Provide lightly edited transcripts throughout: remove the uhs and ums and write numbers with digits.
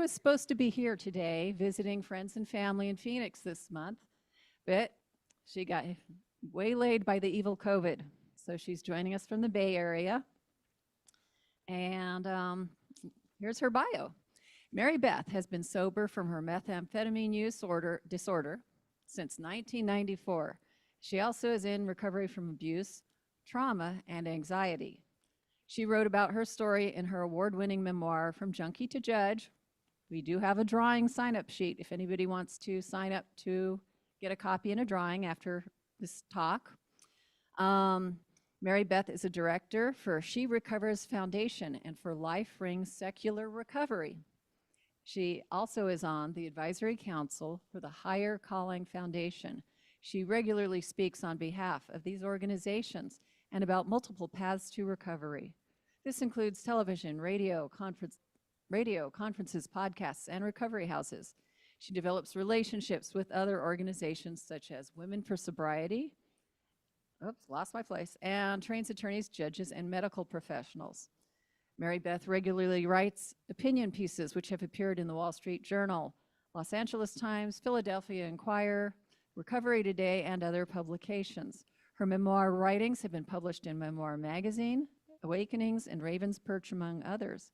was supposed to be here today visiting friends and family in Phoenix this month, but she got waylaid by the evil COVID. So she's joining us from the Bay Area. And here's her bio. Mary Beth has been sober from her methamphetamine use disorder since 1994. She also is in recovery from abuse, trauma, and anxiety. She wrote about her story in her award-winning memoir, From Junkie to Judge. We do have a drawing sign-up sheet if anybody wants to sign up to get a copy and a drawing after this talk. Mary Beth is a director for She Recovers Foundation and for LifeRing Secular Recovery. She also is on the advisory council for the Hyer Calling Foundation. She regularly speaks on behalf of these organizations and about multiple paths to recovery. This includes television, radio, conferences, podcasts, and recovery houses. She develops relationships with other organizations such as Women for Sobriety, and trains attorneys, judges, and medical professionals. Mary Beth regularly writes opinion pieces which have appeared in the Wall Street Journal, Los Angeles Times, Philadelphia Inquirer, Recovery Today, and other publications. Her memoir writings have been published in Memoir Magazine, Awakenings, and Raven's Perch, among others.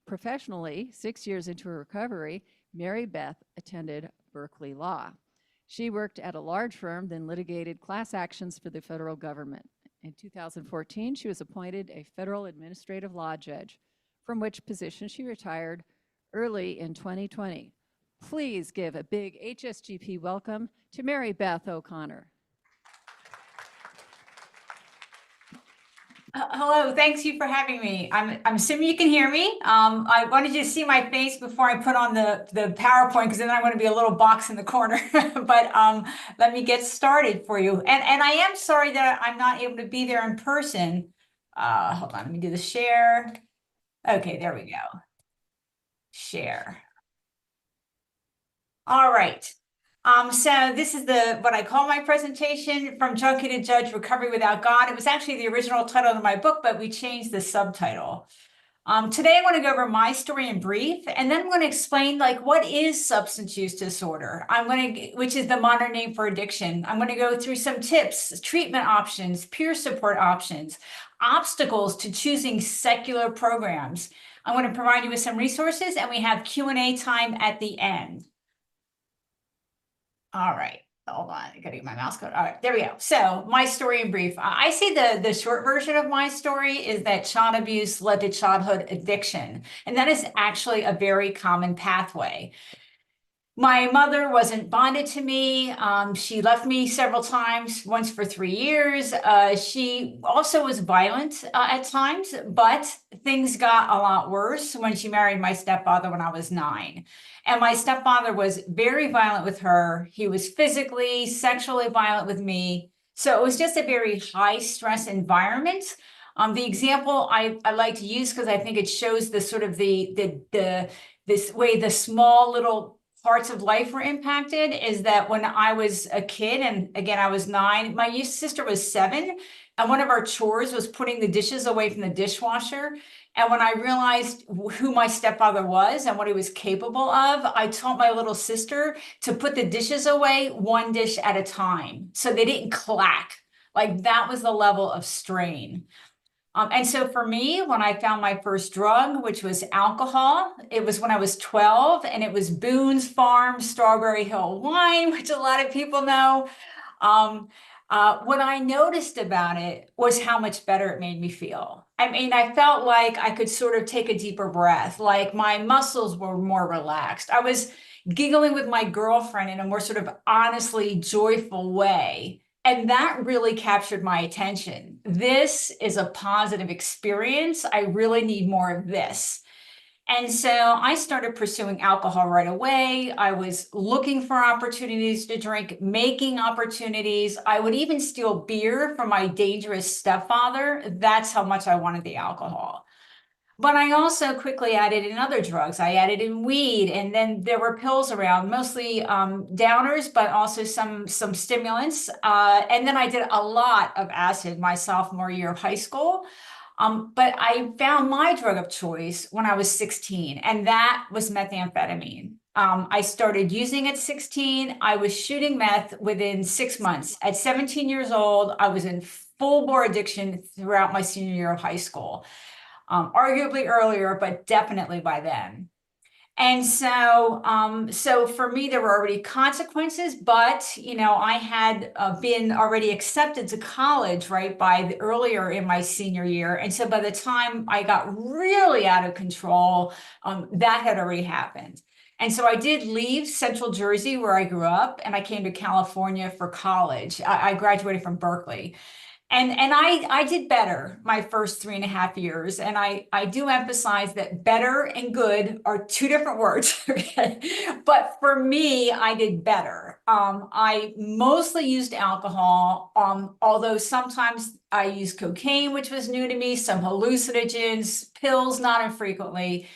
Professionally, 6 years into her recovery, Mary Beth attended Berkeley Law. She worked at a large firm, then litigated class actions for the federal government. In 2014, she was appointed a federal administrative law judge, from which position she retired early in 2020. Please give a big HSGP welcome to Mary Beth O'Connor. Hello, thanks you for having me. I'm assuming you can hear me. I wanted you to see my face before I put on the PowerPoint, because then I'm going to be a little box in the corner. But let me get started for you. And I am sorry that I'm not able to be there in person. Hold on, let me do the share. Okay, there we go. Share. All right. So this is what I call my presentation, From Junkie to Judge, Recovery Without God. It was actually the original title of my book, but we changed the subtitle. Today I want to go over my story in brief, and then I'm going to explain what is substance use disorder, which is the modern name for addiction. I'm going to go through some tips, treatment options, peer support options, obstacles to choosing secular programs. I'm going to provide you with some resources, and we have Q&A time at the end. All right, hold on, I gotta get my mouse code. All right, there we go. So my story in brief. I say the short version of my story is that child abuse led to childhood addiction. And that is actually a very common pathway. My mother wasn't bonded to me. She left me several times, once for 3 years. She also was violent at times, but things got a lot worse when she married my stepfather when I was 9. And my stepfather was very violent with her. He was physically, sexually violent with me. So it was just a very high stress environment. The example I like to use, because I think it shows the sort of this way the small little parts of life were impacted, is that when I was a kid, and again, I was 9, my sister was 7, and one of our chores was putting the dishes away from the dishwasher. And when I realized who my stepfather was and what he was capable of, I taught my little sister to put the dishes away one dish at a time, so they didn't clack. That was the level of strain. And so for me, when I found my first drug, which was alcohol, it was when I was 12, and it was Boone's Farm Strawberry Hill wine, which a lot of people know. What I noticed about it was how much better it made me feel. I mean, I felt like I could sort of take a deeper breath, like my muscles were more relaxed. I was giggling with my girlfriend in a more sort of honestly joyful way. And that really captured my attention. This is a positive experience. I really need more of this. And so I started pursuing alcohol right away. I was looking for opportunities to drink, making opportunities. I would even steal beer from my dangerous stepfather. That's how much I wanted the alcohol. But I also quickly added in other drugs. I added in weed, and then there were pills around, mostly downers, but also some stimulants. And then I did a lot of acid my sophomore year of high school. But I found my drug of choice when I was 16, and that was methamphetamine. I started using at 16. I was shooting meth within 6 months. At 17 years old, I was in full bore addiction throughout my senior year of high school. Arguably earlier, but definitely by then. And so for me, there were already consequences, but I had been already accepted to college, right, earlier in my senior year. And so by the time I got really out of control, that had already happened. And so I did leave Central Jersey, where I grew up, and I came to California for college. I graduated from Berkeley. And I did better my first 3.5 years. And I do emphasize that better and good are two different words. Okay. But for me, I did better. I mostly used alcohol, although sometimes I used cocaine, which was new to me, some hallucinogens, pills, not infrequently.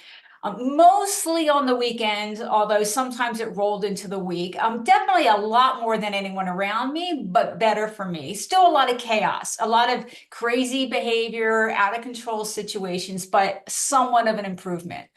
Mostly on the weekends, although sometimes it rolled into the week. Definitely a lot more than anyone around me, but better for me. Still a lot of chaos, a lot of crazy behavior, out of control situations, but somewhat of an improvement.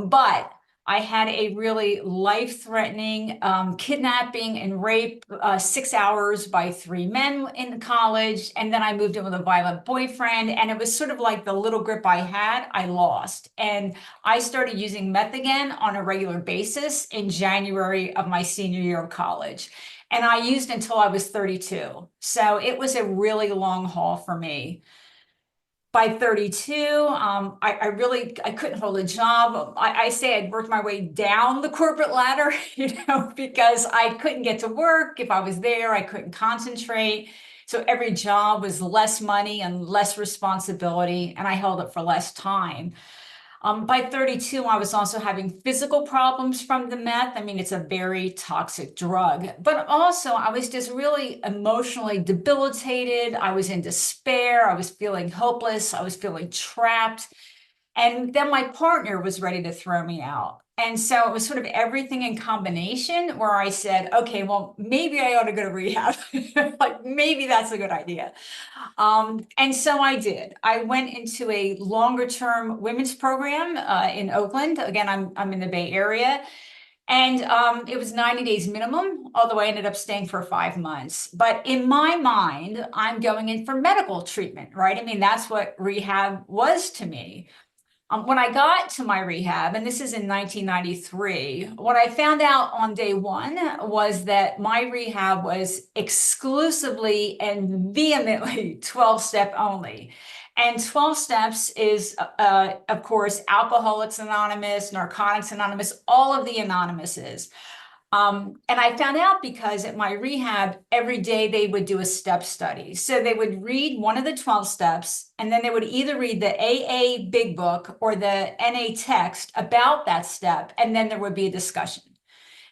But I had a really life-threatening kidnapping and rape, 6 hours by 3 men in college. And then I moved in with a violent boyfriend. And it was sort of like the little grip I had, I lost. And I started using meth again on a regular basis in January of my senior year of college. And I used until I was 32. So it was a really long haul for me. By 32, I couldn't hold a job. I say I'd worked my way down the corporate ladder, because I couldn't get to work. If I was there, I couldn't concentrate. So every job was less money and less responsibility, and I held it for less time. By 32, I was also having physical problems from the meth. I mean, it's a very toxic drug, but also I was just really emotionally debilitated. I was in despair. I was feeling hopeless. I was feeling trapped. And then my partner was ready to throw me out. And so it was sort of everything in combination where I said, okay, well, maybe I ought to go to rehab. Like maybe that's a good idea. And so I did. I went into a longer term women's program in Oakland. Again, I'm in the Bay Area. And it was 90 days minimum, although I ended up staying for 5 months. But in my mind, I'm going in for medical treatment, right? I mean, that's what rehab was to me. When I got to my rehab, and this is in 1993, what I found out on day one was that my rehab was exclusively and vehemently 12-step only. And 12 steps is, of course, Alcoholics Anonymous, Narcotics Anonymous, all of the Anonymouses. And I found out because at my rehab, every day they would do a step study. So they would read one of the 12 steps, and then they would either read the AA Big Book or the NA text about that step, and then there would be a discussion.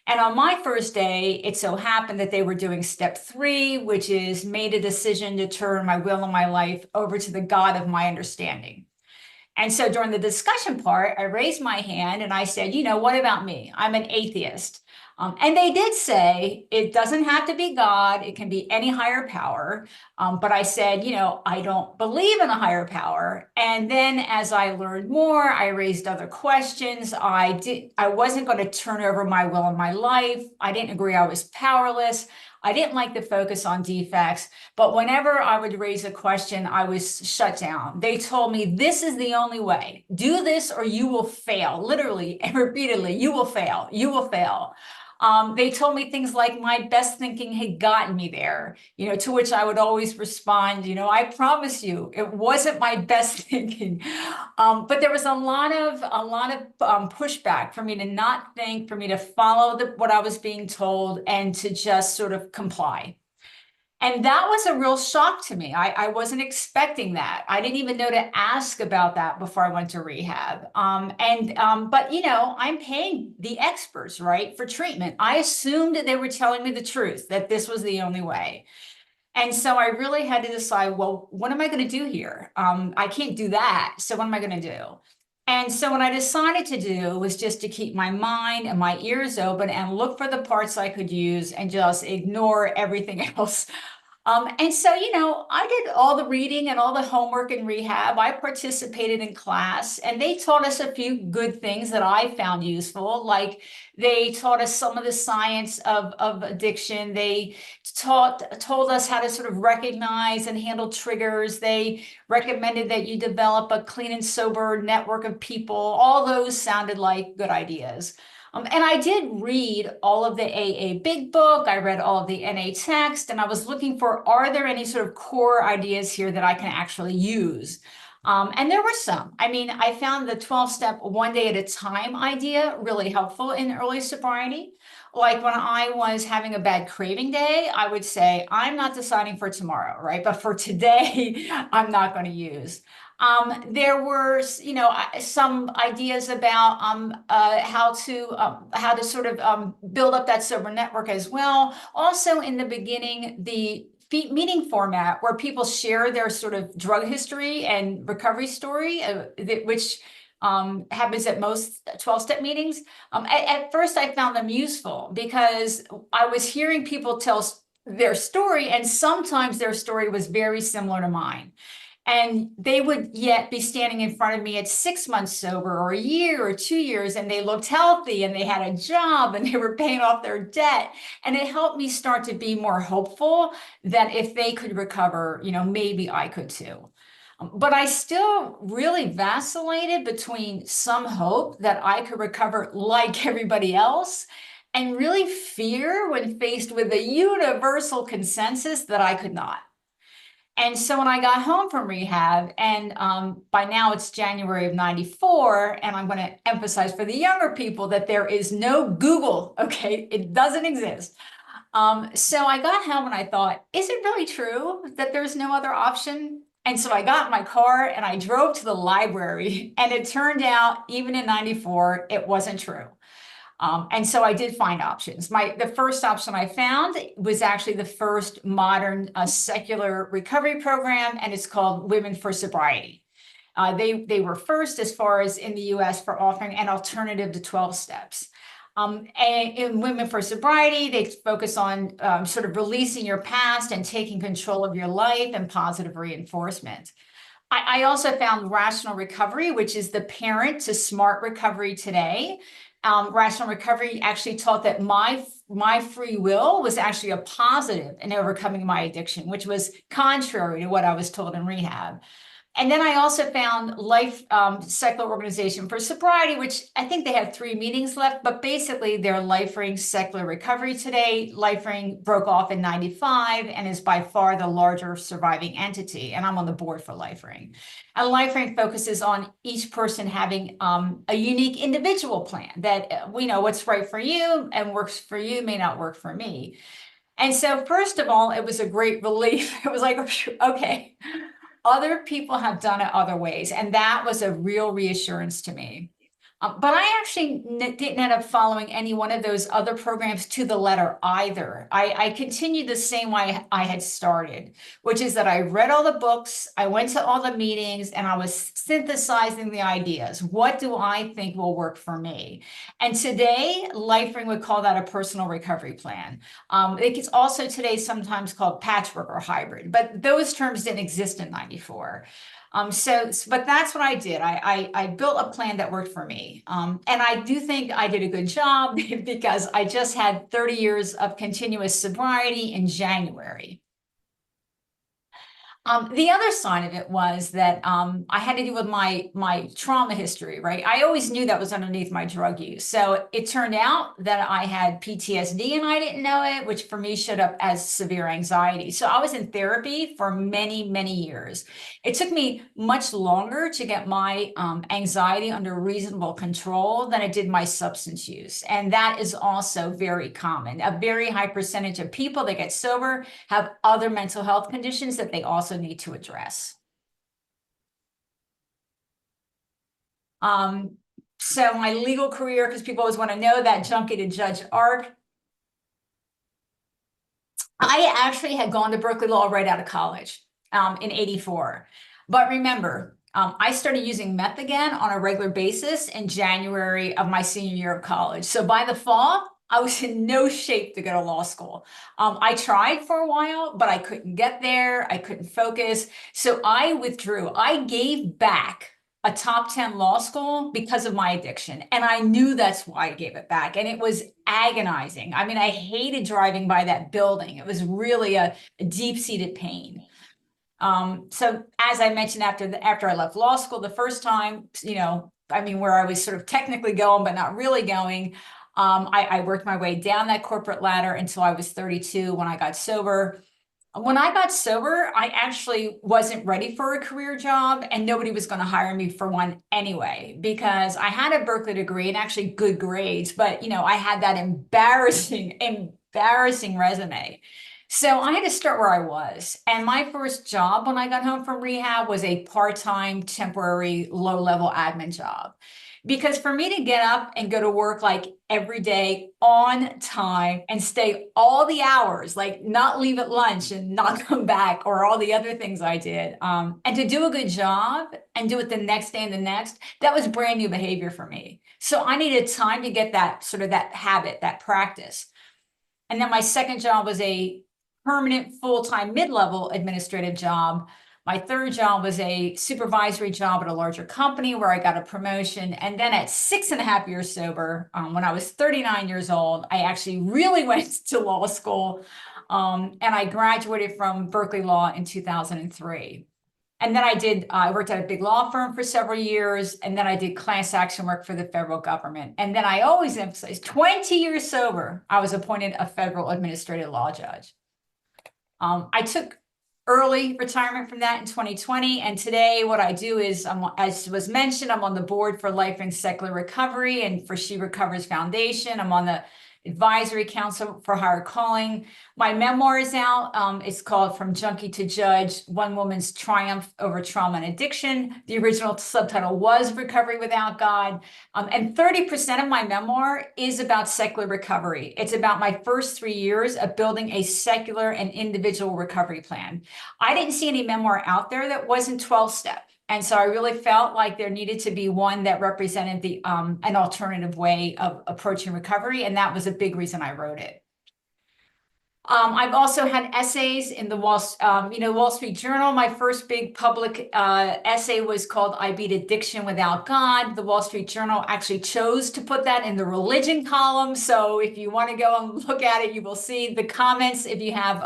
And on my first day, it so happened that they were doing step 3, which is made a decision to turn my will and my life over to the God of my understanding. And so during the discussion part, I raised my hand and I said, what about me? I'm an atheist. And they did say it doesn't have to be God. It can be any higher power. But I said, I don't believe in a higher power. And then as I learned more, I raised other questions. I wasn't going to turn over my will and my life. I didn't agree I was powerless. I didn't like the focus on defects, but whenever I would raise a question, I was shut down. They told me, this is the only way. Do this or you will fail. Literally and repeatedly, you will fail. You will fail. They told me things like my best thinking had gotten me there, to which I would always respond, I promise you, it wasn't my best thinking. But there was a lot of pushback for me to not think, for me to follow what I was being told and to just sort of comply. And that was a real shock to me. I wasn't expecting that. I didn't even know to ask about that before I went to rehab. But I'm paying the experts, right, for treatment. I assumed that they were telling me the truth, that this was the only way. And so I really had to decide, well, what am I going to do here? I can't do that. So what am I going to do? And so what I decided to do was just to keep my mind and my ears open and look for the parts I could use and just ignore everything else. And so, I did all the reading and all the homework in rehab. I participated in class, and they taught us a few good things that I found useful. Like they taught us some of the science of addiction. They told us how to sort of recognize and handle triggers. They recommended that you develop a clean and sober network of people. All those sounded like good ideas. And I did read all of the AA Big Book. I read all of the NA text, and I was looking for, are there any sort of core ideas here that I can actually use? And there were some. I mean, I found the 12-step one day at a time idea really helpful in early sobriety. Like when I was having a bad craving day, I would say, I'm not deciding for tomorrow, right? But for today, I'm not going to use. There were, some ideas about how to sort of build up that sober network as well. Also, in the beginning, the meeting format where people share their sort of drug history and recovery story, which happens at most 12-step meetings. At first, I found them useful because I was hearing people tell their story, and sometimes their story was very similar to mine. And they would yet be standing in front of me at 6 months sober or a year or 2 years, and they looked healthy and they had a job and they were paying off their debt. And it helped me start to be more hopeful that if they could recover, maybe I could too. But I still really vacillated between some hope that I could recover like everybody else and really fear when faced with a universal consensus that I could not. And so when I got home from rehab, and by now it's January of 94, and I'm going to emphasize for the younger people that there is no Google, okay? It doesn't exist. So I got home and I thought, is it really true that there's no other option? And so I got in my car and I drove to the library, and it turned out, even in 94, it wasn't true. And so I did find options. The first option I found was actually the first modern secular recovery program, and it's called Women for Sobriety. They were first as far as in the US for offering an alternative to 12 steps. And in Women for Sobriety, they focus on sort of releasing your past and taking control of your life and positive reinforcement. I also found Rational Recovery, which is the parent to Smart Recovery today. Rational Recovery actually taught that my free will was actually a positive in overcoming my addiction, which was contrary to what I was told in rehab. And then I also found Secular Organization for Sobriety, which I think they have 3 meetings left, but basically they're LifeRing Secular Recovery today. LifeRing broke off in 95 and is by far the larger surviving entity. And I'm on the board for LifeRing. And LifeRing focuses on each person having a unique individual plan that we know what's right for you and works for you may not work for me. And so first of all, it was a great relief. It was like, okay, other people have done it other ways. And that was a real reassurance to me. But I actually didn't end up following any one of those other programs to the letter either. I continued the same way I had started, which is that I read all the books, I went to all the meetings, and I was synthesizing the ideas. What do I think will work for me? And today, LifeRing would call that a personal recovery plan. It's also today sometimes called patchwork or hybrid, but those terms didn't exist in 94. But that's what I did. I built a plan that worked for me. And I do think I did a good job because I just had 30 years of continuous sobriety in January. The other side of it was that I had to deal with my trauma history, right? I always knew that was underneath my drug use. So it turned out that I had PTSD and I didn't know it, which for me showed up as severe anxiety. So I was in therapy for many, many years. It took me much longer to get my anxiety under reasonable control than it did my substance use. And that is also very common. A very high percentage of people that get sober have other mental health conditions that they also need to address. So my legal career, because people always want to know that junkie to judge arc. I actually had gone to Berkeley Law right out of college in 84. But remember, I started using meth again on a regular basis in January of my senior year of college. So by the fall, I was in no shape to go to law school. I tried for a while, but I couldn't get there. I couldn't focus. So I withdrew. I gave back a top 10 law school because of my addiction. And I knew that's why I gave it back. And it was agonizing. I mean, I hated driving by that building. It was really a deep-seated pain. So as I mentioned, after I left law school the first time, I mean, where I was sort of technically going, but not really going, I worked my way down that corporate ladder until I was 32 when I got sober. When I got sober, I actually wasn't ready for a career job, and nobody was going to hire me for one anyway, because I had a Berkeley degree and actually good grades, but I had that embarrassing resume. So I had to start where I was. And my first job when I got home from rehab was a part-time, temporary, low-level admin job. Because for me to get up and go to work like every day on time and stay all the hours, like not leave at lunch and not come back, or all the other things I did, and to do a good job and do it the next day and the next, that was brand new behavior for me. So I needed time to get that sort of that habit, that practice. And then my second job was a permanent full-time mid-level administrative job. My third job was a supervisory job at a larger company where I got a promotion. And then at 6.5 years sober, when I was 39 years old, I actually really went to law school. And I graduated from Berkeley Law in 2003. And then I worked at a big law firm for several years, and then I did class action work for the federal government. And then I always emphasize, 20 years sober, I was appointed a federal administrative law judge. I took early retirement from that in 2020. And today what I do is, as was mentioned, I'm on the board for LifeRing Secular Recovery and for She Recovers Foundation. I'm on the advisory council for Hyer Calling. My memoir is out. It's called From Junkie to Judge, One Woman's Triumph Over Trauma and Addiction. The original subtitle was Recovery Without God. And 30% of my memoir is about secular recovery. It's about my first 3 years of building a secular and individual recovery plan. I didn't see any memoir out there that wasn't 12-step. And so I really felt like there needed to be one that represented an alternative way of approaching recovery. And that was a big reason I wrote it. I've also had essays in the Wall Street Journal. My first big public essay was called I Beat Addiction Without God. The Wall Street Journal actually chose to put that in the religion column. So if you want to go and look at it, you will see the comments. If you have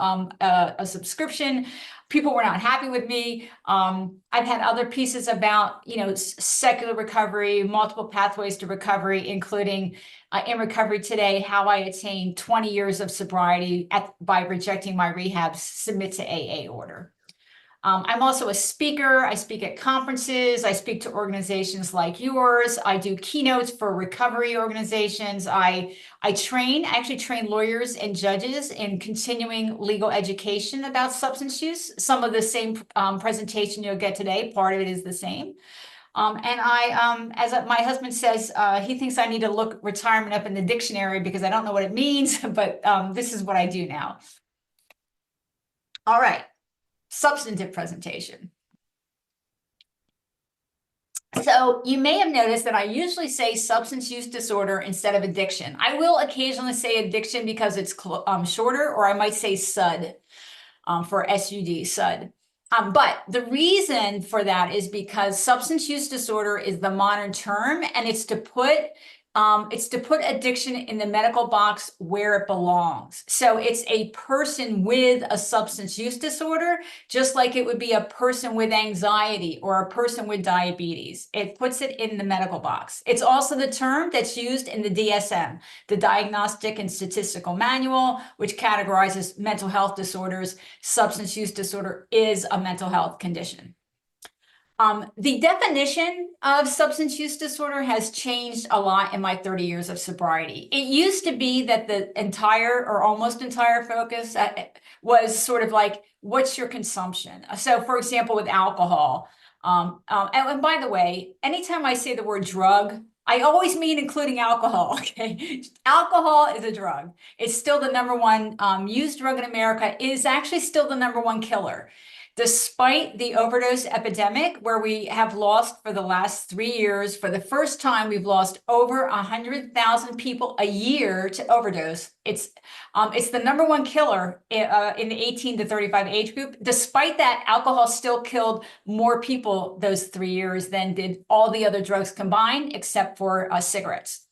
a subscription, people were not happy with me. I've had other pieces about, secular recovery, multiple pathways to recovery, including in recovery today, how I attained 20 years of sobriety by rejecting my rehab submit to AA order. I'm also a speaker. I speak at conferences. I speak to organizations like yours. I do keynotes for recovery organizations. I actually train lawyers and judges in continuing legal education about substance use. Some of the same presentation you'll get today, part of it is the same. As my husband says, he thinks I need to look retirement up in the dictionary because I don't know what it means, but this is what I do now. All right. Substantive presentation. So you may have noticed that I usually say substance use disorder instead of addiction. I will occasionally say addiction because it's shorter, or I might say SUD for SUD, SUD. But the reason for that is because substance use disorder is the modern term, and it's to put addiction in the medical box where it belongs. So it's a person with a substance use disorder, just like it would be a person with anxiety or a person with diabetes. It puts it in the medical box. It's also the term that's used in the DSM, the Diagnostic and Statistical Manual, which categorizes mental health disorders. Substance use disorder is a mental health condition. The definition of substance use disorder has changed a lot in my 30 years of sobriety. It used to be that the entire or almost entire focus was sort of like, what's your consumption? So for example, with alcohol, and by the way, anytime I say the word drug, I always mean including alcohol, okay? Alcohol is a drug. It's still the #1 used drug in America. It is actually still the #1 killer. Despite the overdose epidemic, where we have lost for the last 3 years, for the first time, we've lost over 100,000 people a year to overdose. It's the #1 killer in the 18 to 35 age group. Despite that, alcohol still killed more people those 3 years than did all the other drugs combined, except for cigarettes.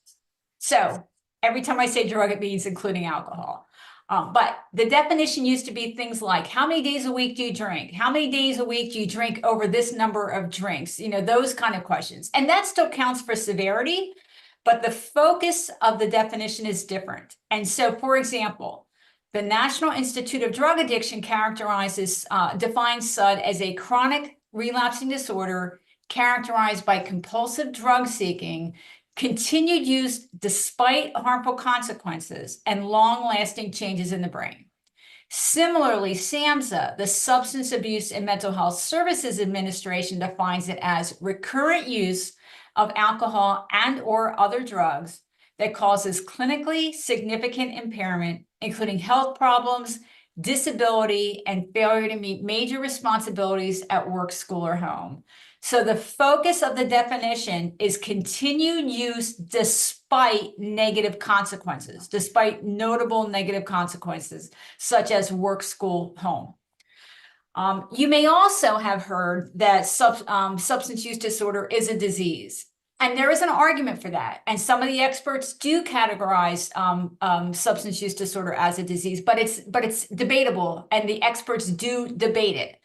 So every time I say drug, it means including alcohol. But the definition used to be things like, how many days a week do you drink? How many days a week do you drink over this number of drinks? You know, those kind of questions. And that still counts for severity, but the focus of the definition is different. And so, for example, the National Institute of Drug Addiction defines SUD as a chronic relapsing disorder characterized by compulsive drug seeking, continued use despite harmful consequences, and long-lasting changes in the brain. Similarly, SAMHSA, the Substance Abuse and Mental Health Services Administration, defines it as recurrent use of alcohol and or other drugs that causes clinically significant impairment, including health problems, disability, and failure to meet major responsibilities at work, school, or home. So the focus of the definition is continued use despite negative consequences, despite notable negative consequences, such as work, school, home. You may also have heard that substance use disorder is a disease. And there is an argument for that. And some of the experts do categorize substance use disorder as a disease, but it's debatable, and the experts do debate it.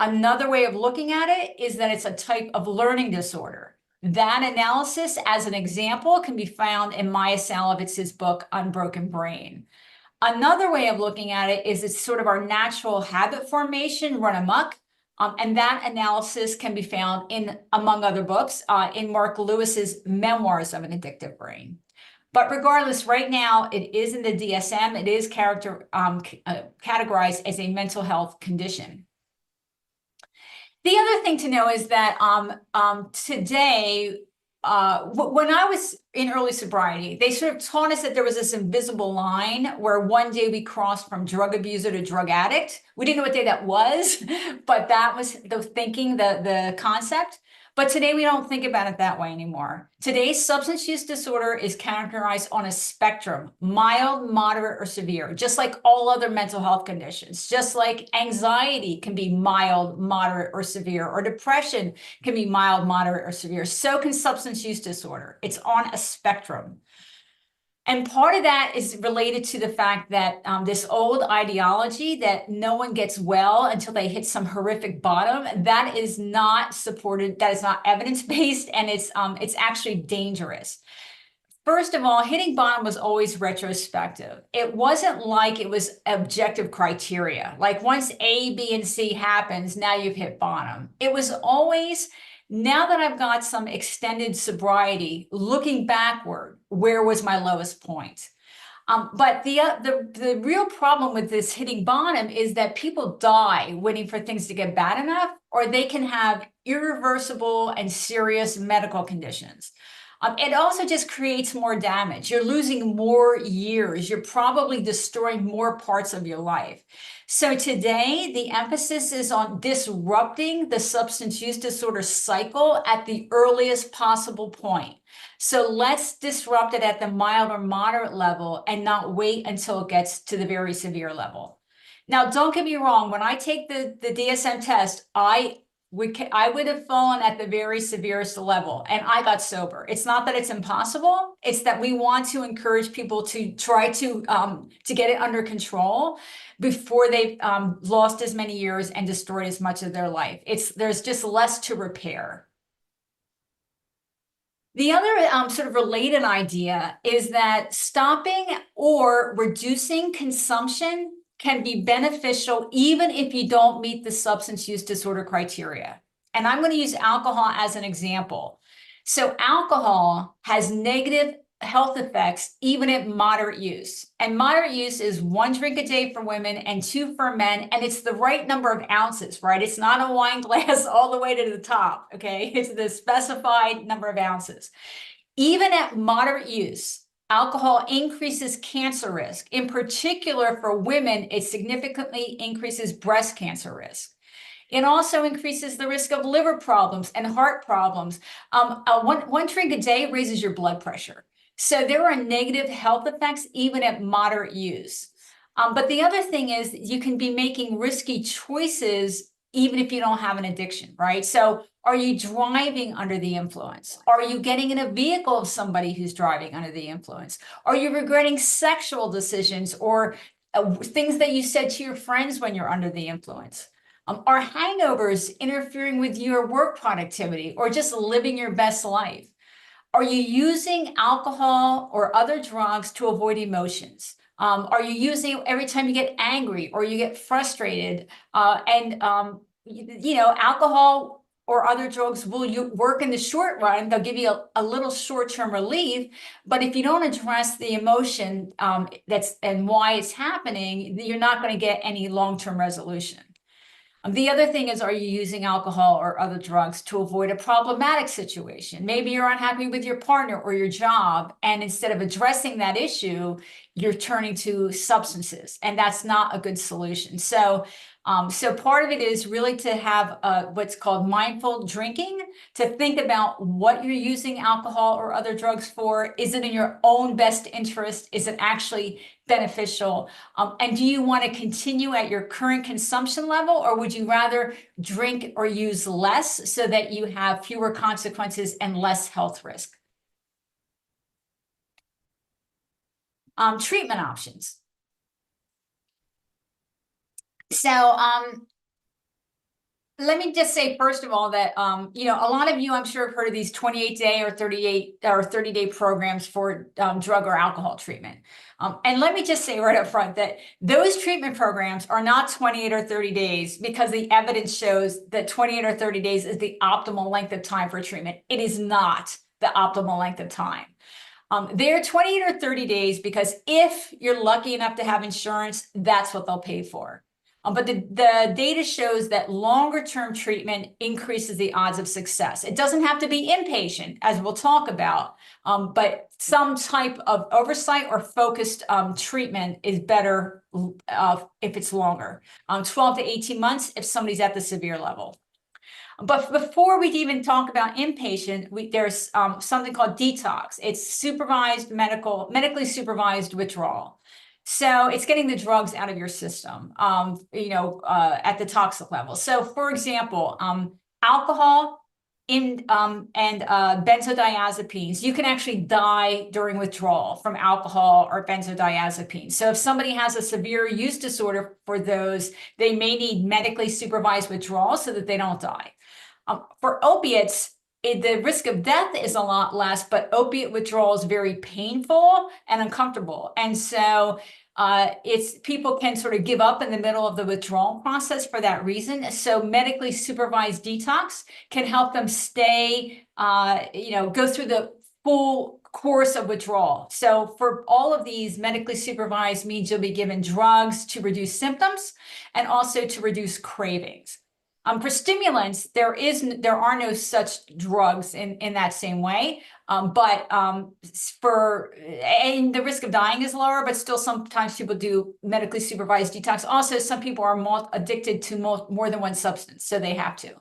Another way of looking at it is that it's a type of learning disorder. That analysis, as an example, can be found in Maya Salovitz's book, Unbroken Brain. Another way of looking at it is it's sort of our natural habit formation run amok. And that analysis can be found in, among other books, in Mark Lewis's Memoirs of an Addictive Brain. But regardless, right now, it is in the DSM. It is categorized as a mental health condition. The other thing to know is that today, when I was in early sobriety, they sort of taught us that there was this invisible line where one day we crossed from drug abuser to drug addict. We didn't know what day that was, but that was the thinking, the concept. But today we don't think about it that way anymore. Today's substance use disorder is characterized on a spectrum, mild, moderate, or severe, just like all other mental health conditions. Just like anxiety can be mild, moderate, or severe, or depression can be mild, moderate, or severe. So can substance use disorder. It's on a spectrum. And part of that is related to the fact that this old ideology that no one gets well until they hit some horrific bottom, that is not supported, that is not evidence-based, and it's actually dangerous. First of all, hitting bottom was always retrospective. It wasn't like it was objective criteria. Like once A, B, and C happens, now you've hit bottom. It was always, now that I've got some extended sobriety, looking backward, where was my lowest point? But the real problem with this hitting bottom is that people die waiting for things to get bad enough, or they can have irreversible and serious medical conditions. It also just creates more damage. You're losing more years. You're probably destroying more parts of your life. So today, the emphasis is on disrupting the substance use disorder cycle at the earliest possible point. So let's disrupt it at the mild or moderate level and not wait until it gets to the very severe level. Now, don't get me wrong. When I take the DSM test, I would have fallen at the very severest level, and I got sober. It's not that it's impossible. It's that we want to encourage people to try to get it under control before they've lost as many years and destroyed as much of their life. There's just less to repair. The other sort of related idea is that stopping or reducing consumption can be beneficial even if you don't meet the substance use disorder criteria. And I'm going to use alcohol as an example. So alcohol has negative health effects even at moderate use. And moderate use is 1 drink a day for women and 2 for men. And it's the right number of ounces, right? It's not a wine glass all the way to the top, okay? It's the specified number of ounces. Even at moderate use, alcohol increases cancer risk. In particular, for women, it significantly increases breast cancer risk. It also increases the risk of liver problems and heart problems. One drink a day raises your blood pressure. So there are negative health effects even at moderate use. But the other thing is you can be making risky choices even if you don't have an addiction, right? So are you driving under the influence? Are you getting in a vehicle of somebody who's driving under the influence? Are you regretting sexual decisions or things that you said to your friends when you're under the influence? Are hangovers interfering with your work productivity or just living your best life? Are you using alcohol or other drugs to avoid emotions? Are you using every time you get angry or you get frustrated? Alcohol or other drugs will work in the short run. They'll give you a little short-term relief, but if you don't address the emotion and why it's happening, you're not going to get any long-term resolution. The other thing is, are you using alcohol or other drugs to avoid a problematic situation? Maybe you're unhappy with your partner or your job, and instead of addressing that issue, you're turning to substances, and that's not a good solution. So part of it is really to have what's called mindful drinking, to think about what you're using alcohol or other drugs for. Is it in your own best interest? Is it actually beneficial? And do you want to continue at your current consumption level, or would you rather drink or use less so that you have fewer consequences and less health risk? Treatment options. So let me just say, first of all, that a lot of you, I'm sure, have heard of these 28-day or 30-day programs for drug or alcohol treatment. And let me just say right up front that those treatment programs are not 28 or 30 days because the evidence shows that 28 or 30 days is the optimal length of time for treatment. It is not the optimal length of time. They're 28 or 30 days because if you're lucky enough to have insurance, that's what they'll pay for. But the data shows that longer-term treatment increases the odds of success. It doesn't have to be inpatient, as we'll talk about, but some type of oversight or focused treatment is better if it's longer. 12 to 18 months if somebody's at the severe level. But before we even talk about inpatient, there's something called detox. It's medically supervised withdrawal. So it's getting the drugs out of your system, at the toxic level. So for example, alcohol and benzodiazepines, you can actually die during withdrawal from alcohol or benzodiazepines. So if somebody has a severe use disorder for those, they may need medically supervised withdrawal so that they don't die. For opiates, the risk of death is a lot less, but opiate withdrawal is very painful and uncomfortable. And so people can sort of give up in the middle of the withdrawal process for that reason. So medically supervised detox can help them stay, go through the full course of withdrawal. So for all of these, medically supervised means you'll be given drugs to reduce symptoms and also to reduce cravings. For stimulants, there are no such drugs in that same way, and the risk of dying is lower, but still sometimes people do medically supervised detox. Also, some people are addicted to more than one substance, so they have to.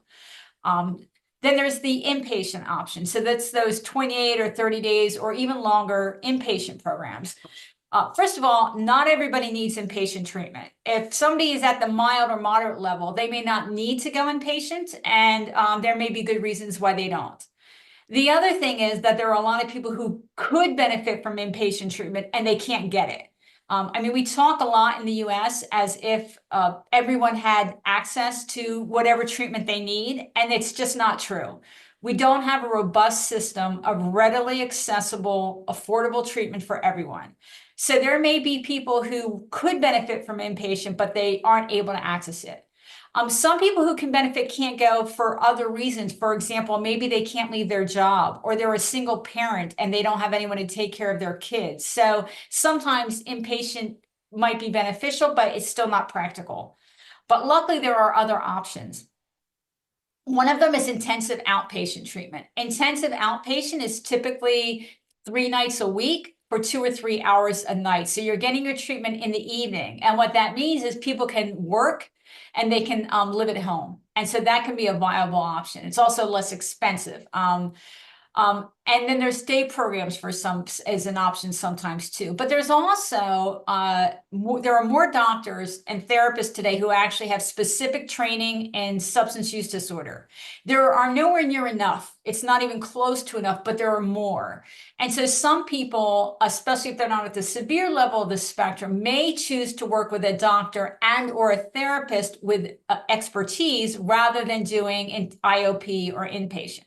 Then there's the inpatient option. So that's those 28 or 30 days or even longer inpatient programs. First of all, not everybody needs inpatient treatment. If somebody is at the mild or moderate level, they may not need to go inpatient, and there may be good reasons why they don't. The other thing is that there are a lot of people who could benefit from inpatient treatment and they can't get it. We talk a lot in the US as if everyone had access to whatever treatment they need, and it's just not true. We don't have a robust system of readily accessible, affordable treatment for everyone. So there may be people who could benefit from inpatient, but they aren't able to access it. Some people who can benefit can't go for other reasons. For example, maybe they can't leave their job, or they're a single parent and they don't have anyone to take care of their kids. So sometimes inpatient might be beneficial, but it's still not practical. But luckily, there are other options. One of them is intensive outpatient treatment. Intensive outpatient is typically 3 nights a week for 2 or 3 hours a night. So you're getting your treatment in the evening. And what that means is people can work and they can live at home. And so that can be a viable option. It's also less expensive. And then there's day programs for some as an option sometimes too. But there's also, there are more doctors and therapists today who actually have specific training in substance use disorder. There are nowhere near enough. It's not even close to enough, but there are more. And so some people, especially if they're not at the severe level of the spectrum, may choose to work with a doctor and or a therapist with expertise rather than doing an IOP or inpatient.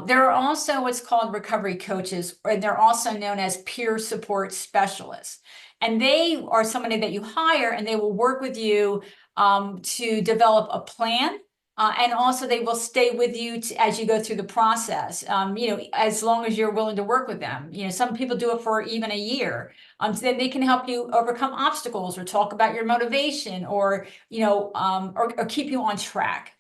There are also what's called recovery coaches, and they're also known as peer support specialists. And they are somebody that you hire, and they will work with you to develop a plan. And also they will stay with you as you go through the process, as long as you're willing to work with them. Some people do it for even a year. So then they can help you overcome obstacles or talk about your motivation or keep you on track.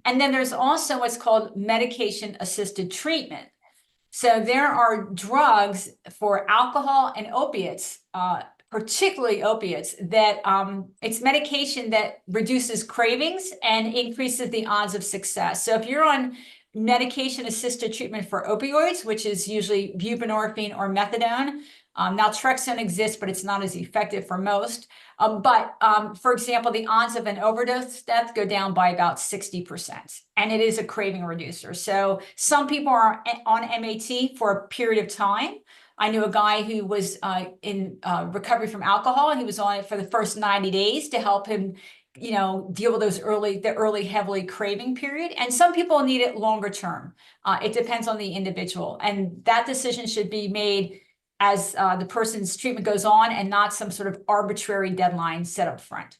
And then there's also what's called medication-assisted treatment. So there are drugs for alcohol and opiates, particularly opiates, that it's medication that reduces cravings and increases the odds of success. So if you're on medication-assisted treatment for opioids, which is usually buprenorphine or methadone, naltrexone exists, but it's not as effective for most. For example, the odds of an overdose death go down by about 60%, and it is a craving reducer. So some people are on MAT for a period of time. I knew a guy who was in recovery from alcohol, and he was on it for the first 90 days to help him, deal with the early heavily craving period. And some people need it longer term. It depends on the individual, and that decision should be made as the person's treatment goes on and not some sort of arbitrary deadline set up front.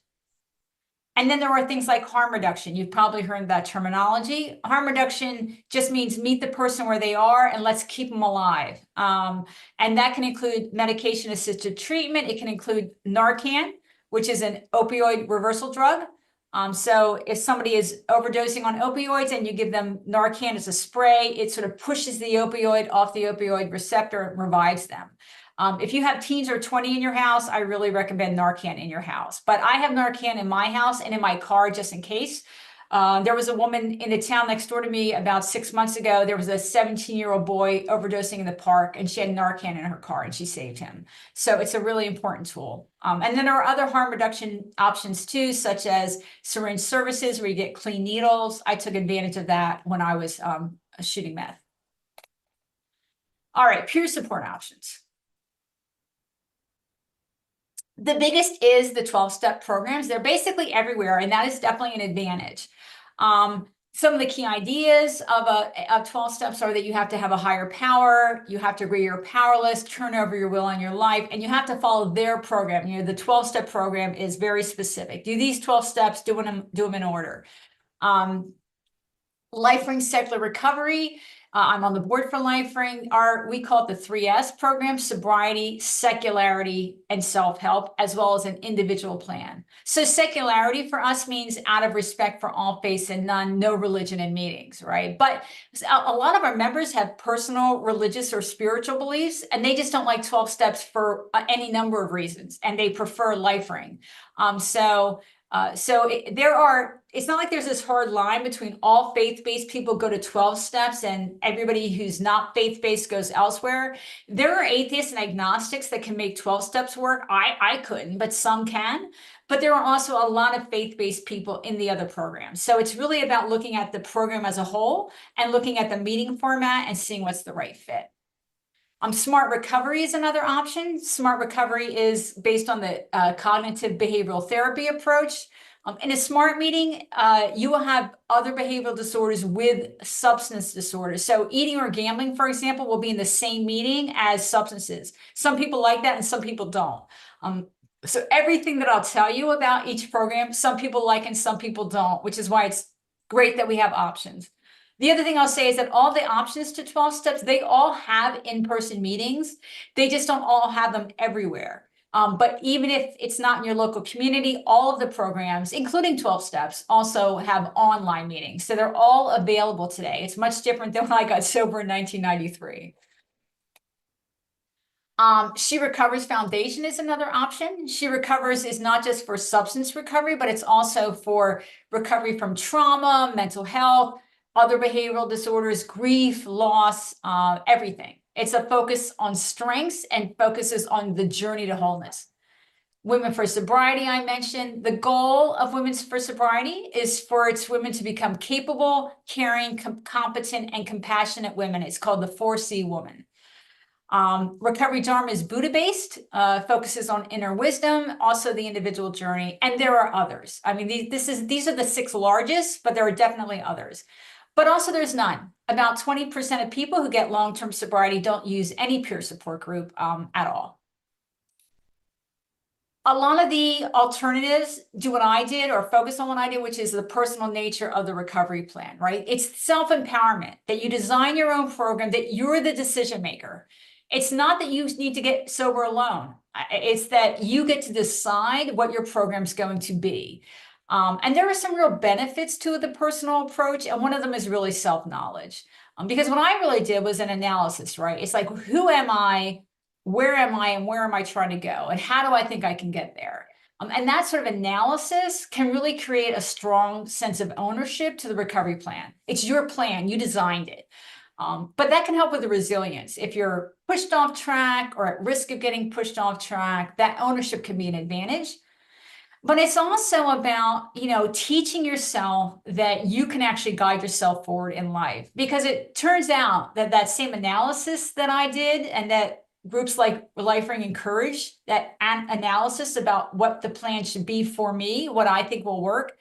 And then there are things like harm reduction. You've probably heard that terminology. Harm reduction just means meet the person where they are and let's keep them alive. And that can include medication-assisted treatment. It can include Narcan, which is an opioid reversal drug. So if somebody is overdosing on opioids and you give them Narcan as a spray, it sort of pushes the opioid off the opioid receptor and revives them. If you have teens or 20 in your house, I really recommend Narcan in your house. But I have Narcan in my house and in my car just in case. There was a woman in the town next door to me about 6 months ago. There was a 17-year-old boy overdosing in the park, and she had Narcan in her car, and she saved him. So it's a really important tool. And then there are other harm reduction options too, such as syringe services where you get clean needles. I took advantage of that when I was shooting meth. All right, peer support options. The biggest is the 12-step programs. They're basically everywhere, and that is definitely an advantage. Some of the key ideas of 12 steps are that you have to have a higher power, you have to agree you're powerless, turn over your will on your life, and you have to follow their program. The 12-step program is very specific. Do these 12 steps, do them in order. LifeRing Secular Recovery. I'm on the board for LifeRing. We call it the 3S program: sobriety, secularity, and self-help, as well as an individual plan. So secularity for us means out of respect for all faiths and none, no religion in meetings, right? But a lot of our members have personal religious or spiritual beliefs, and they just don't like 12 steps for any number of reasons, and they prefer LifeRing. It's not like there's this hard line between all faith-based people go to 12 steps and everybody who's not faith-based goes elsewhere. There are atheists and agnostics that can make 12 steps work. I couldn't, but some can. But there are also a lot of faith-based people in the other programs. So it's really about looking at the program as a whole and looking at the meeting format and seeing what's the right fit. Smart recovery is another option. Smart recovery is based on the cognitive behavioral therapy approach. In a SMART meeting, you will have other behavioral disorders with substance disorders. So eating or gambling, for example, will be in the same meeting as substances. Some people like that and some people don't. So everything that I'll tell you about each program, some people like and some people don't, which is why it's great that we have options. The other thing I'll say is that all the options to 12 steps, they all have in-person meetings. They just don't all have them everywhere. But even if it's not in your local community, all of the programs, including 12 steps, also have online meetings. So they're all available today. It's much different than when I got sober in 1993. She Recovers Foundation is another option. She Recovers is not just for substance recovery, but it's also for recovery from trauma, mental health, other behavioral disorders, grief, loss, everything. It's a focus on strengths and focuses on the journey to wholeness. Women for Sobriety, I mentioned. The goal of Women for Sobriety is for its women to become capable, caring, competent, and compassionate women. It's called the 4C woman. Recovery Dharma is Buddha-based, focuses on inner wisdom, also the individual journey, and there are others. I mean, these are the 6 largest, but there are definitely others. But also there's none. About 20% of people who get long-term sobriety don't use any peer support group at all. A lot of the alternatives do what I did or focus on what I did, which is the personal nature of the recovery plan, right? It's self-empowerment, that you design your own program, that you're the decision maker. It's not that you need to get sober alone. It's that you get to decide what your program's going to be. And there are some real benefits to the personal approach, and one of them is really self-knowledge. Because what I really did was an analysis, right? It's like, who am I? Where am I and where am I trying to go? And how do I think I can get there? And that sort of analysis can really create a strong sense of ownership to the recovery plan. It's your plan, you designed it. But that can help with the resilience. If you're pushed off track or at risk of getting pushed off track, that ownership can be an advantage. But it's also about, teaching yourself that you can actually guide yourself forward in life. Because it turns out that that same analysis that I did and that groups like LifeRing encourage, that analysis about what the plan should be for me, what I think will work.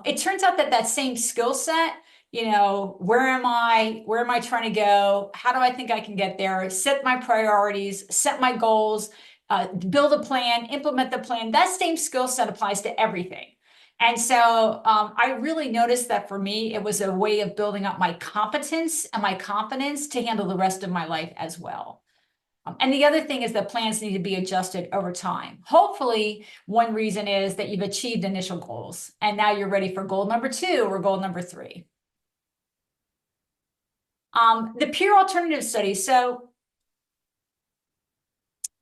It turns out that that same skill set, where am I trying to go? How do I think I can get there? Set my priorities, set my goals, build a plan, implement the plan. That same skill set applies to everything. And so I really noticed that for me, it was a way of building up my competence and my confidence to handle the rest of my life as well. And the other thing is that plans need to be adjusted over time. Hopefully, one reason is that you've achieved initial goals and now you're ready for goal number 2 or goal number 3. The peer alternative study. So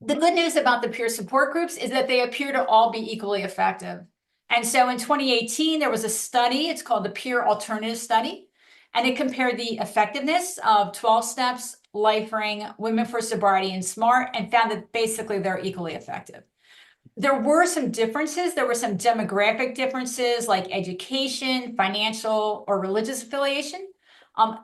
the good news about the peer support groups is that they appear to all be equally effective. And so in 2018, there was a study, it's called the Peer Alternative Study, and it compared the effectiveness of 12 Steps, LifeRing, Women for Sobriety, and SMART, and found that basically they're equally effective. There were some differences. There were some demographic differences like education, financial, or religious affiliation.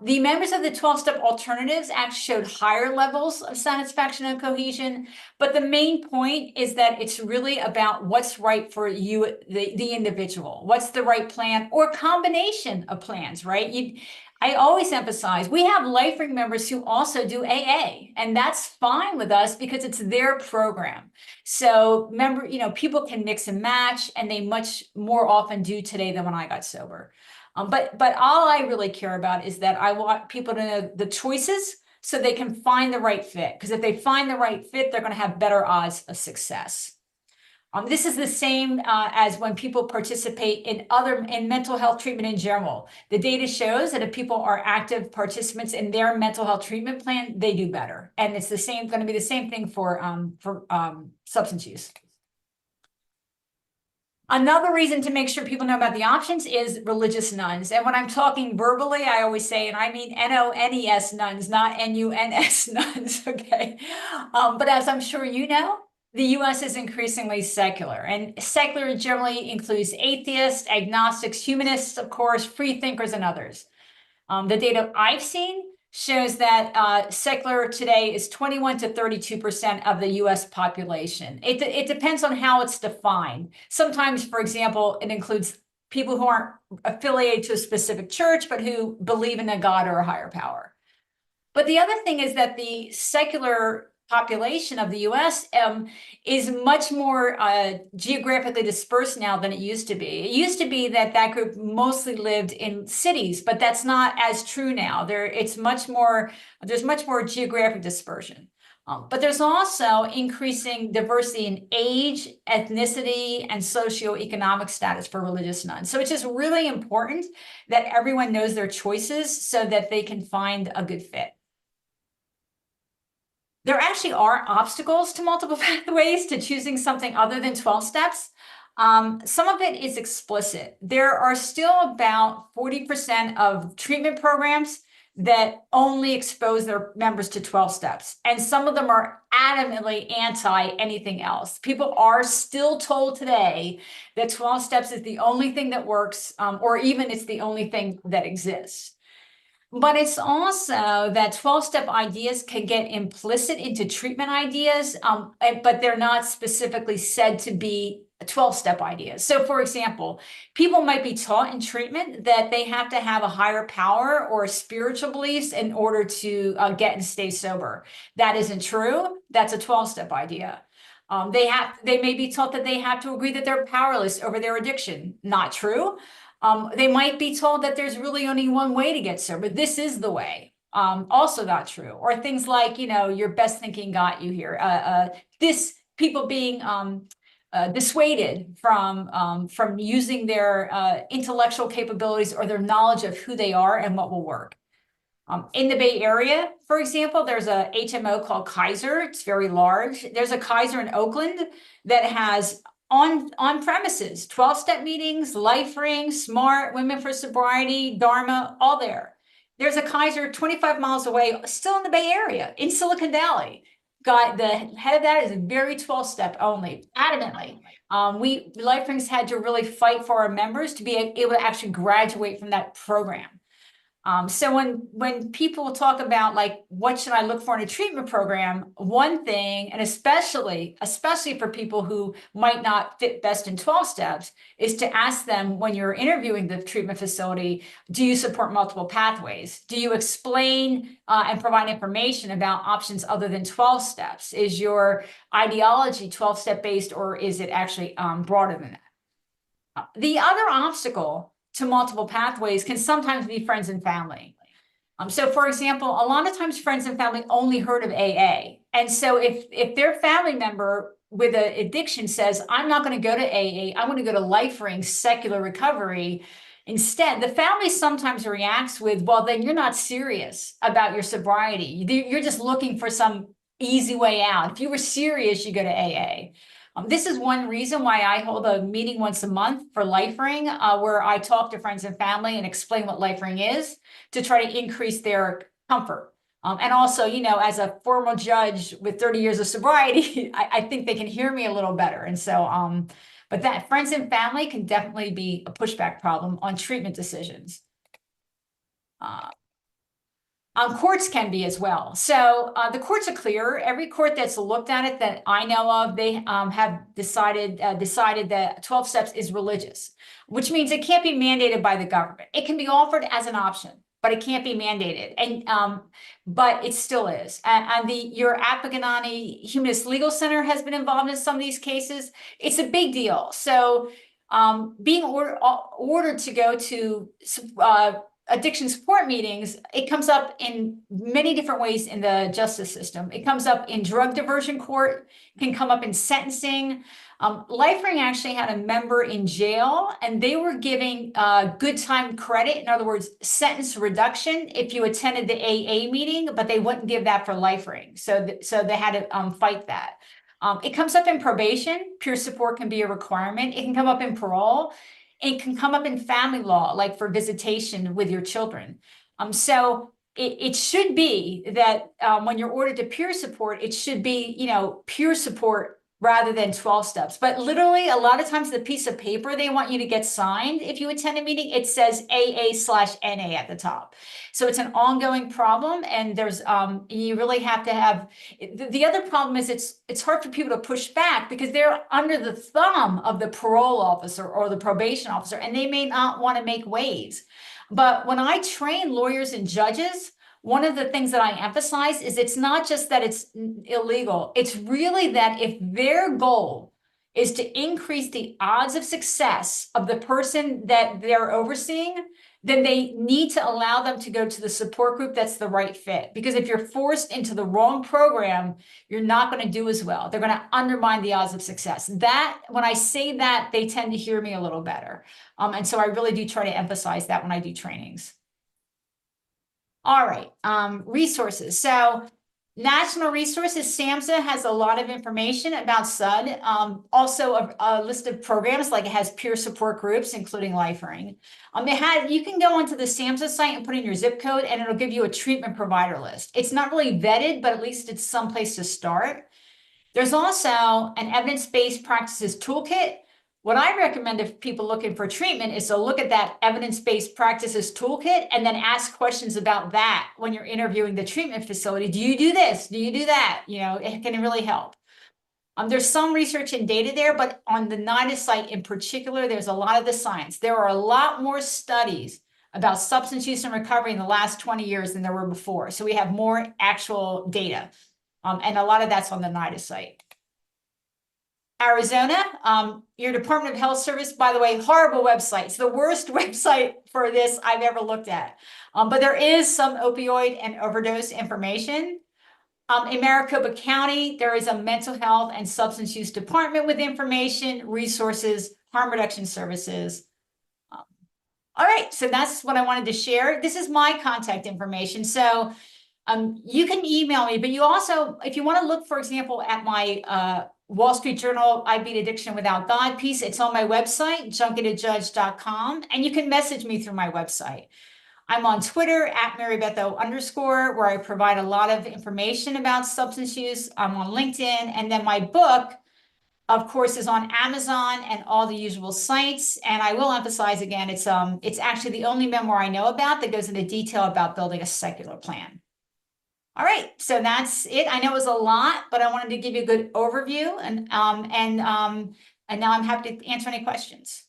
The members of the 12-step alternatives actually showed higher levels of satisfaction and cohesion, but the main point is that it's really about what's right for you, the individual. What's the right plan or combination of plans, right? I always emphasize, we have LifeRing members who also do AA, and that's fine with us because it's their program. So people can mix and match, and they much more often do today than when I got sober. But all I really care about is that I want people to know the choices so they can find the right fit. Because if they find the right fit, they're going to have better odds of success. This is the same as when people participate in mental health treatment in general. The data shows that if people are active participants in their mental health treatment plan, they do better. And it's going to be the same thing for substance use. Another reason to make sure people know about the options is religious nuns. And when I'm talking verbally, I always say, and I mean NONES nuns, not NUNS nuns, okay? But as I'm sure you know, the US is increasingly secular, and secular generally includes atheists, agnostics, humanists, of course, free thinkers, and others. The data I've seen shows that secular today is 21 to 32% of the US population. It depends on how it's defined. Sometimes, for example, it includes people who aren't affiliated to a specific church, but who believe in a God or a higher power. But the other thing is that the secular population of the US is much more geographically dispersed now than it used to be. It used to be that group mostly lived in cities, but that's not as true now. There's much more geographic dispersion. But there's also increasing diversity in age, ethnicity, and socioeconomic status for religious nuns. So it's just really important that everyone knows their choices so that they can find a good fit. There actually are obstacles to multiple pathways to choosing something other than 12 steps. Some of it is explicit. There are still about 40% of treatment programs that only expose their members to 12 steps. And some of them are adamantly anti anything else. People are still told today that 12 steps is the only thing that works, or even it's the only thing that exists. But it's also that 12-step ideas can get implicit into treatment ideas, but they're not specifically said to be 12-step ideas. So for example, people might be taught in treatment that they have to have a higher power or spiritual beliefs in order to get and stay sober. That isn't true. That's a 12-step idea. They may be taught that they have to agree that they're powerless over their addiction. Not true. They might be told that there's really only one way to get sober. This is the way. Also not true. Or things like, your best thinking got you here. People being dissuaded from using their intellectual capabilities or their knowledge of who they are and what will work. In the Bay Area, for example, there's a HMO called Kaiser. It's very large. There's a Kaiser in Oakland that has on premises 12-step meetings, LifeRing, SMART, Women for Sobriety, Dharma, all there. There's a Kaiser 25 miles away, still in the Bay Area, in Silicon Valley. The head of that is very 12-step only, adamantly. LifeRing's had to really fight for our members to be able to actually graduate from that program. So when people talk about like, what should I look for in a treatment program? One thing, and especially for people who might not fit best in 12 steps, is to ask them when you're interviewing the treatment facility, do you support multiple pathways? Do you explain and provide information about options other than 12 steps? Is your ideology 12-step based, or is it actually broader than that? The other obstacle to multiple pathways can sometimes be friends and family. So for example, a lot of times friends and family only heard of AA. And so if their family member with an addiction says, I'm not going to go to AA, I'm going to go to LifeRing Secular Recovery instead, the family sometimes reacts with, well, then you're not serious about your sobriety. You're just looking for some easy way out. If you were serious, you go to AA. This is one reason why I hold a meeting once a month for LifeRing, where I talk to friends and family and explain what LifeRing is to try to increase their comfort. And also, as a former judge with 30 years of sobriety, I think they can hear me a little better. And so, but that friends and family can definitely be a pushback problem on treatment decisions. Courts can be as well. So the courts are clear. Every court that's looked at it that I know of, they have decided that 12 steps is religious, which means it can't be mandated by the government. It can be offered as an option, but it can't be mandated. And but it still is. And your Appaganani Humanist Legal Center has been involved in some of these cases. It's a big deal. So being ordered to go to addiction support meetings, it comes up in many different ways in the justice system. It comes up in drug diversion court, can come up in sentencing. LifeRing actually had a member in jail, and they were giving good time credit, in other words, sentence reduction if you attended the AA meeting, but they wouldn't give that for LifeRing. So they had to fight that. It comes up in probation. Peer support can be a requirement. It can come up in parole. It can come up in family law, like for visitation with your children. So it should be that when you're ordered to peer support, it should be, peer support rather than 12 steps. But literally, a lot of times the piece of paper they want you to get signed if you attend a meeting, it says AA/NA at the top. So it's an ongoing problem, and there's you really have to have. The other problem is it's hard for people to push back because they're under the thumb of the parole officer or the probation officer, and they may not want to make waves. But when I train lawyers and judges, one of the things that I emphasize is it's not just that it's illegal. It's really that if their goal is to increase the odds of success of the person that they're overseeing, then they need to allow them to go to the support group that's the right fit. Because if you're forced into the wrong program, you're not going to do as well. They're going to undermine the odds of success. That, when I say that, they tend to hear me a little better. And so I really do try to emphasize that when I do trainings. All right, resources. So National resources, SAMHSA has a lot of information about SUD. Also a list of programs, like it has peer support groups, including LifeRing. You can go onto the SAMHSA site and put in your zip code, and it'll give you a treatment provider list. It's not really vetted, but at least it's some place to start. There's also an evidence-based practices toolkit. What I recommend if people looking for treatment is to look at that evidence-based practices toolkit and then ask questions about that when you're interviewing the treatment facility. Do you do this? Do you do that? You know, it can really help. There's some research and data there, but on the NIDA site in particular, there's a lot of the science. There are a lot more studies about substance use and recovery in the last 20 years than there were before. So we have more actual data. And a lot of that's on the NIDA site. Arizona, your Department of Health Service, by the way, horrible website. It's the worst website for this I've ever looked at. But there is some opioid and overdose information. In Maricopa County, there is a mental health and substance use department with information, resources, harm reduction services. All right, so that's what I wanted to share. This is my contact information. So you can email me, but you also, if you want to look, for example, at my Wall Street Journal, I Beat Addiction Without God piece, it's on my website, junkietojudge.com, and you can message me through my website. I'm on Twitter at MaryBethO_, where I provide a lot of information about substance use. I'm on LinkedIn, and then my book, of course, is on Amazon and all the usual sites. And I will emphasize again, it's actually the only memoir I know about that goes into detail about building a secular plan. All right, so that's it. I know it was a lot, but I wanted to give you a good overview, and now I'm happy to answer any questions.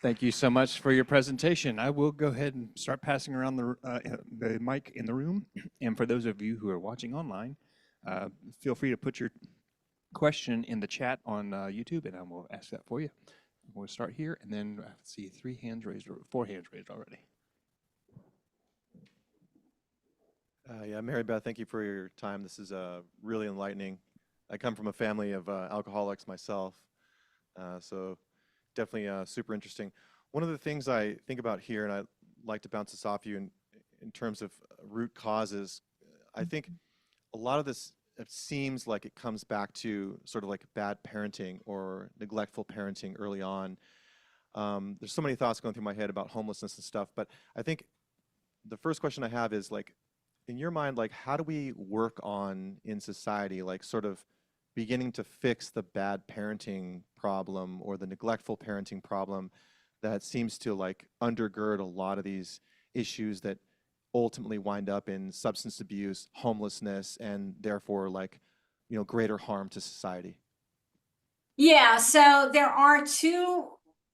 Thank you so much for your presentation. I will go ahead and start passing around the mic in the room. And for those of you who are watching online, feel free to put your question in the chat on YouTube, and I will ask that for you. We'll start here, and then let's see, 4 hands raised already. Yeah, Mary Beth, thank you for your time. This is really enlightening. I come from a family of alcoholics myself, so definitely super interesting. One of the things I think about here, and I'd like to bounce this off you in terms of root causes, I think a lot of this, it seems like it comes back to sort of like bad parenting or neglectful parenting early on. There's so many thoughts going through my head about homelessness and stuff, but I think the first question I have is, like, in your mind, like, how do we work on in society, like, sort of beginning to fix the bad parenting problem or the neglectful parenting problem that seems to, like, undergird a lot of these issues that ultimately wind up in substance abuse, homelessness, and therefore, like, you know, greater harm to society? Yeah, so there are two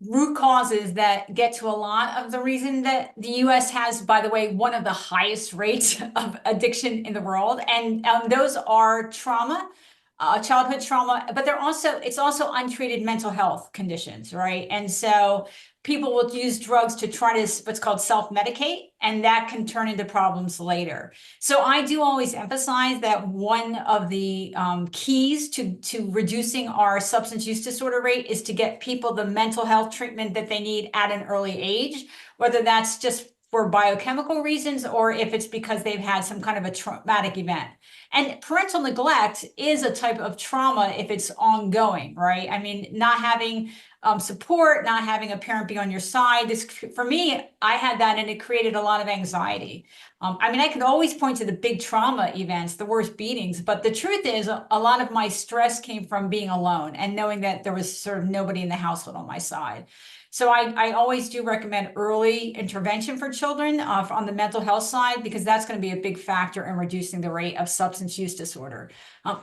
root causes that get to a lot of the reason that the US has, by the way, one of the highest rates of addiction in the world. And those are trauma, childhood trauma, but it's also untreated mental health conditions, right? And so people will use drugs to try to what's called self-medicate, and that can turn into problems later. So I do always emphasize that one of the keys to reducing our substance use disorder rate is to get people the mental health treatment that they need at an early age, whether that's just for biochemical reasons or if it's because they've had some kind of a traumatic event. And parental neglect is a type of trauma if it's ongoing, right? I mean, not having support, not having a parent be on your side. This, for me, I had that, and it created a lot of anxiety. I mean, I could always point to the big trauma events, the worst beatings, but the truth is a lot of my stress came from being alone and knowing that there was sort of nobody in the household on my side. So I always do recommend early intervention for children on the mental health side, because that's going to be a big factor in reducing the rate of substance use disorder.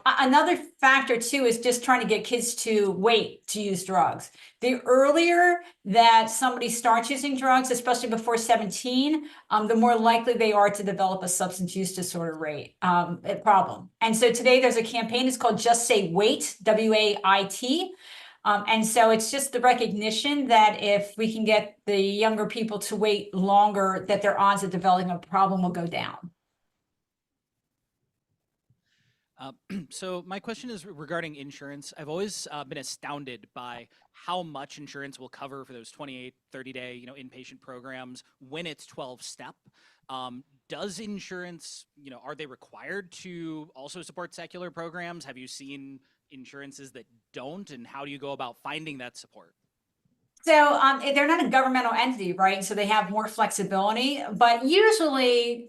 Another factor too is just trying to get kids to wait to use drugs. The earlier that somebody starts using drugs, especially before 17, the more likely they are to develop a substance use disorder rate problem. And so today there's a campaign, it's called Just Say Wait, WAIT. And so it's just the recognition that if we can get the younger people to wait longer, that their odds of developing a problem will go down. So my question is regarding insurance. I've always been astounded by how much insurance will cover for those 28, 30-day, inpatient programs when it's 12-step. Does insurance, are they required to also support secular programs? Have you seen insurances that don't, and how do you go about finding that support? So they're not a governmental entity, right? So they have more flexibility, but usually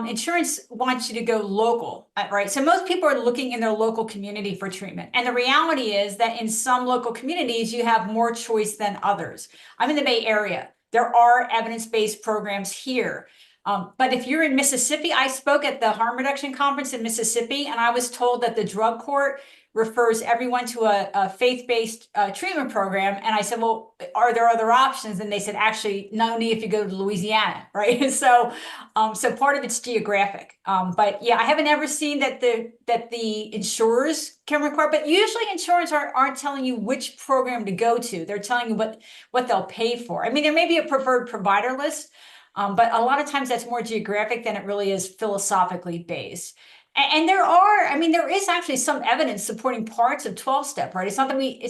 insurance wants you to go local, right? So most people are looking in their local community for treatment. And the reality is that in some local communities, you have more choice than others. I'm in the Bay Area. There are evidence-based programs here. But if you're in Mississippi, I spoke at the harm reduction conference in Mississippi, and I was told that the drug court refers everyone to a faith-based treatment program. And I said, well, are there other options? And they said, actually, no need if you go to Louisiana, right? So part of it's geographic. But yeah, I haven't ever seen that the insurers can require, but usually insurers aren't telling you which program to go to. They're telling you what they'll pay for. I mean, there may be a preferred provider list, but a lot of times that's more geographic than it really is philosophically based. And there is actually some evidence supporting parts of 12-step, right? It's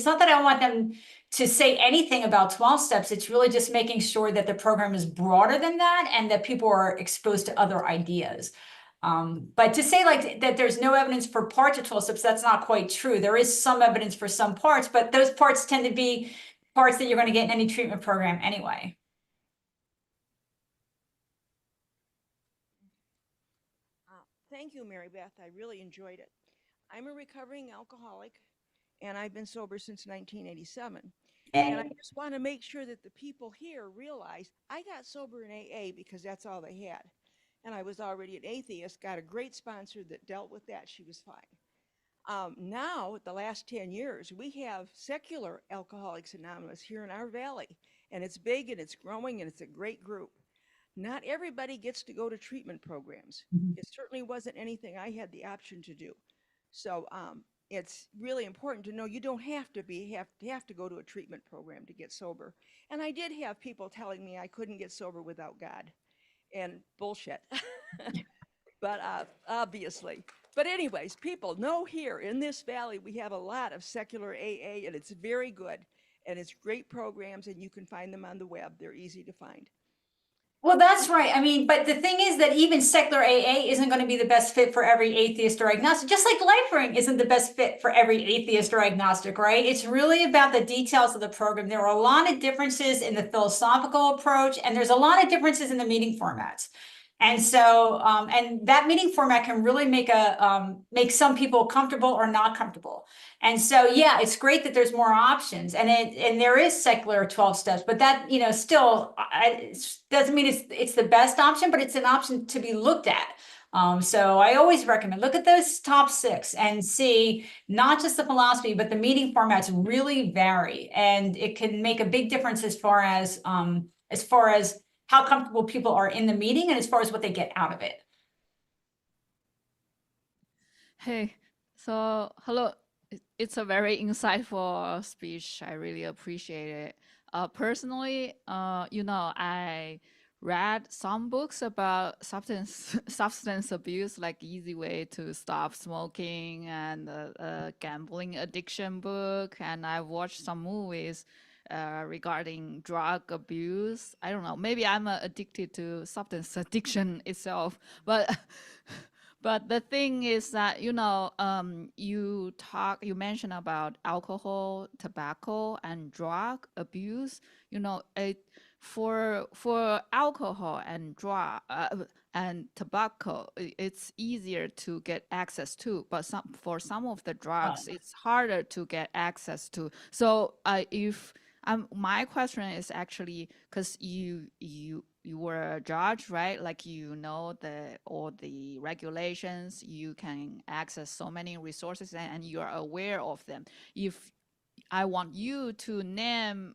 not that I want them to say anything about 12 steps. It's really just making sure that the program is broader than that and that people are exposed to other ideas. But to say like that there's no evidence for parts of 12 steps, that's not quite true. There is some evidence for some parts, but those parts tend to be parts that you're going to get in any treatment program anyway. Thank you, Mary Beth. I really enjoyed it. I'm a recovering alcoholic, and I've been sober since 1987. And I just want to make sure that the people here realize I got sober in AA because that's all they had. And I was already an atheist, got a great sponsor that dealt with that. She was fine. Now, the last 10 years, we have secular Alcoholics Anonymous here in our valley. And it's big, and it's growing, and it's a great group. Not everybody gets to go to treatment programs. It certainly wasn't anything I had the option to do. So it's really important to know you don't have to go to a treatment program to get sober. And I did have people telling me I couldn't get sober without God. And bullshit. But obviously. But anyways, people know here in this valley we have a lot of secular AA, and it's very good. And it's great programs, and you can find them on the web. They're easy to find. Well, that's right. I mean, but the thing is that even secular AA isn't going to be the best fit for every atheist or agnostic, just like LifeRing isn't the best fit for every atheist or agnostic, right? It's really about the details of the program. There are a lot of differences in the philosophical approach, and there's a lot of differences in the meeting formats. And so, and that meeting format can really make some people comfortable or not comfortable. And so, yeah, it's great that there's more options, and there is secular 12 steps, but that, still doesn't mean it's the best option, but it's an option to be looked at. So I always recommend look at those top 6 and see not just the philosophy, but the meeting formats really vary, and it can make a big difference as far as how comfortable people are in the meeting and as far as what they get out of it. Hey, so hello. It's a very insightful speech. I really appreciate it. Personally, I read some books about substance abuse, like Easy Way to Stop Smoking and gambling addiction book, and I've watched some movies regarding drug abuse. I don't know, maybe I'm addicted to substance addiction itself, but but the thing is that you mentioned about alcohol, tobacco, and drug abuse. For alcohol and drug and tobacco, it's easier to get access to, but for some of the drugs, it's harder to get access to. So my question is actually because you were a judge, right? Like all the regulations, you can access so many resources, and you are aware of them. If I want you to name,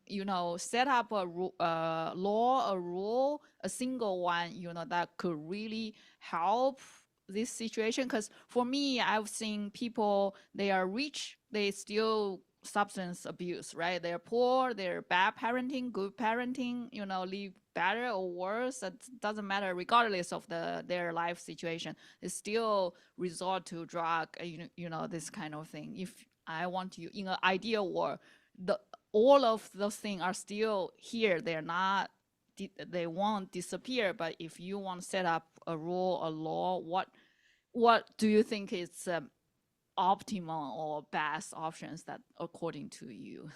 set up a rule, a single one, that could really help this situation. Because for me, I've seen people, they are rich, they still substance abuse, right? They're poor, they're bad parenting, good parenting, live better or worse. It doesn't matter, regardless of their life situation. They still resort to drug, this kind of thing. If I want you in an ideal world, all of those things are still here. They're not they won't disappear. But if you want to set up a rule, a law, what do you think is optimal or best options that according to you?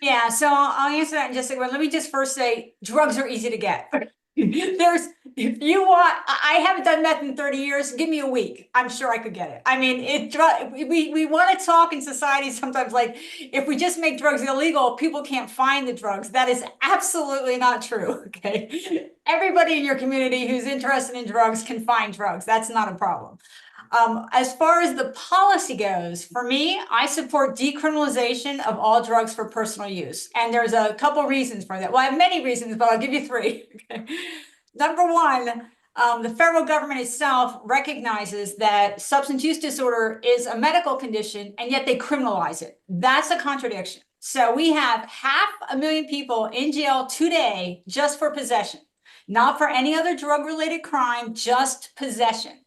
Yeah, so I'll answer that in just a second. Let me just first say, drugs are easy to get. If you want, I haven't done meth in 30 years. Give me a week. I'm sure I could get it. I mean, we want to talk in society sometimes like if we just make drugs illegal, people can't find the drugs. That is absolutely not true. Okay. Everybody in your community who's interested in drugs can find drugs. That's not a problem. As far as the policy goes, for me, I support decriminalization of all drugs for personal use. And there's a couple reasons for that. Well, I have many reasons, but I'll give you three. Okay. Number one, the federal government itself recognizes that substance use disorder is a medical condition, and yet they criminalize it. That's a contradiction. So we have 500,000 people in jail today just for possession, not for any other drug-related crime, just possession.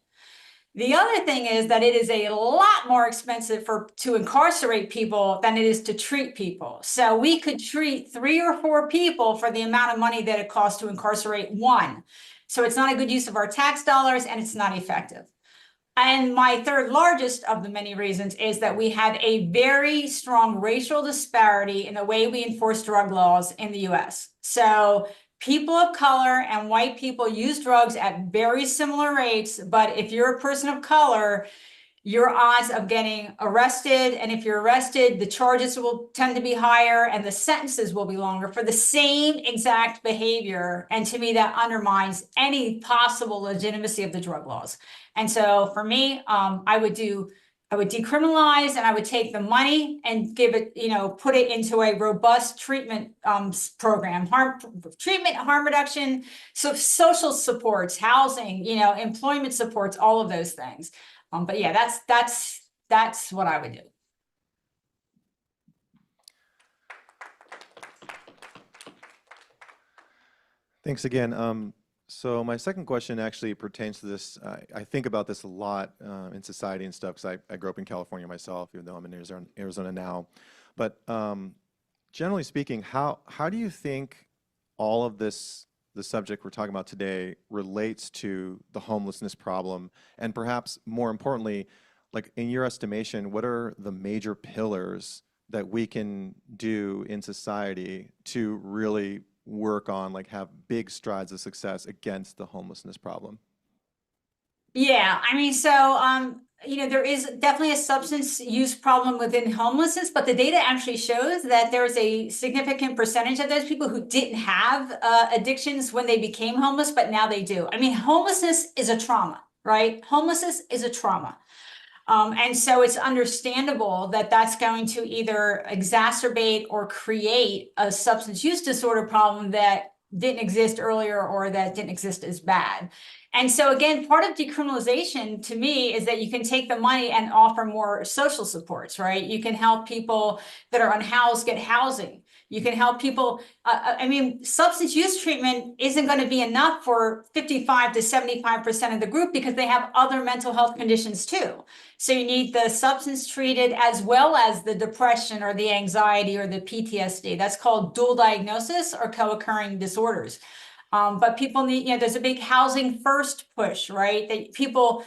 The other thing is that it is a lot more expensive to incarcerate people than it is to treat people. So we could treat 3 or 4 people for the amount of money that it costs to incarcerate one. So it's not a good use of our tax dollars, and it's not effective. And my third largest of the many reasons is that we have a very strong racial disparity in the way we enforce drug laws in the US. So people of color and white people use drugs at very similar rates, but if you're a person of color, your odds of getting arrested, and if you're arrested, the charges will tend to be higher and the sentences will be longer for the same exact behavior. And to me, that undermines any possible legitimacy of the drug laws. And so for me, I would decriminalize, and I would take the money and give it, put it into a robust treatment program, harm reduction, so social supports, housing, employment supports, all of those things. But yeah, that's what I would do. Thanks again. So my second question actually pertains to this. I think about this a lot in society and stuff because I grew up in California myself, even though I'm in Arizona now. But generally speaking, how do you think all of this, the subject we're talking about today, relates to the homelessness problem? And perhaps more importantly, like in your estimation, what are the major pillars that we can do in society to really work on, like have big strides of success against the homelessness problem? Yeah, I mean, so, there is definitely a substance use problem within homelessness, but the data actually shows that there's a significant percentage of those people who didn't have addictions when they became homeless, but now they do. I mean, homelessness is a trauma, right? Homelessness is a trauma. And so it's understandable that that's going to either exacerbate or create a substance use disorder problem that didn't exist earlier or that didn't exist as bad. And so again, part of decriminalization to me is that you can take the money and offer more social supports, right? You can help people that are unhoused get housing. You can help people. I mean, substance use treatment isn't going to be enough for 55 to 75% of the group because they have other mental health conditions too. So you need the substance treated as well as the depression or the anxiety or the PTSD. That's called dual diagnosis or co-occurring disorders. But people need, there's a big housing first push, right? That people,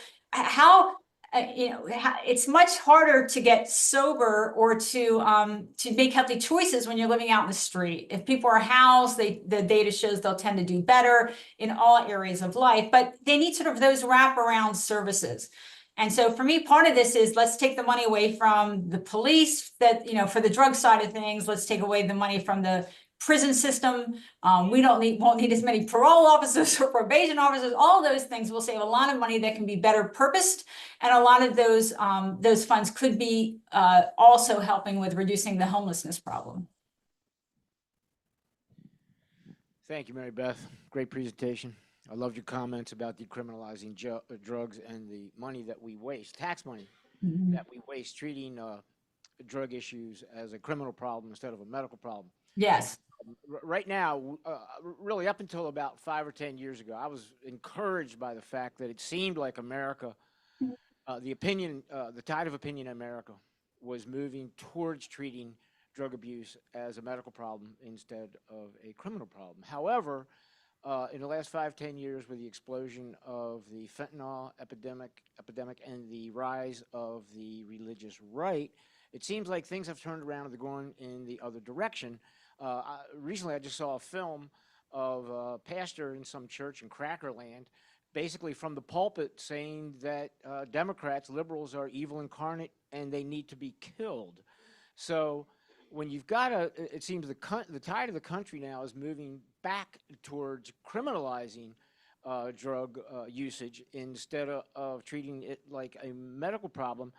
it's much harder to get sober or to make healthy choices when you're living out in the street. If people are housed, the data shows they'll tend to do better in all areas of life, but they need sort of those wraparound services. And so for me, part of this is let's take the money away from the police that, for the drug side of things, let's take away the money from the prison system. We won't need as many parole officers or probation officers. All those things will save a lot of money that can be better purposed. And a lot of those funds could be also helping with reducing the homelessness problem. Thank you, Mary Beth. Great presentation. I loved your comments about decriminalizing drugs and the money that we waste, tax money that we waste treating drug issues as a criminal problem instead of a medical problem. Yes. Right now, really up until about 5 or 10 years ago, I was encouraged by the fact that it seemed like America, the tide of opinion in America was moving towards treating drug abuse as a medical problem instead of a criminal problem. However, in the last 5-10 years, with the explosion of the fentanyl epidemic and the rise of the religious right, it seems like things have turned around and they're going in the other direction. Recently, I just saw a film of a pastor in some church in Crackerland, basically from the pulpit saying that Democrats, liberals are evil incarnate and they need to be killed. So when you've got it seems the tide of the country now is moving back towards criminalizing drug usage instead of treating it like a medical problem.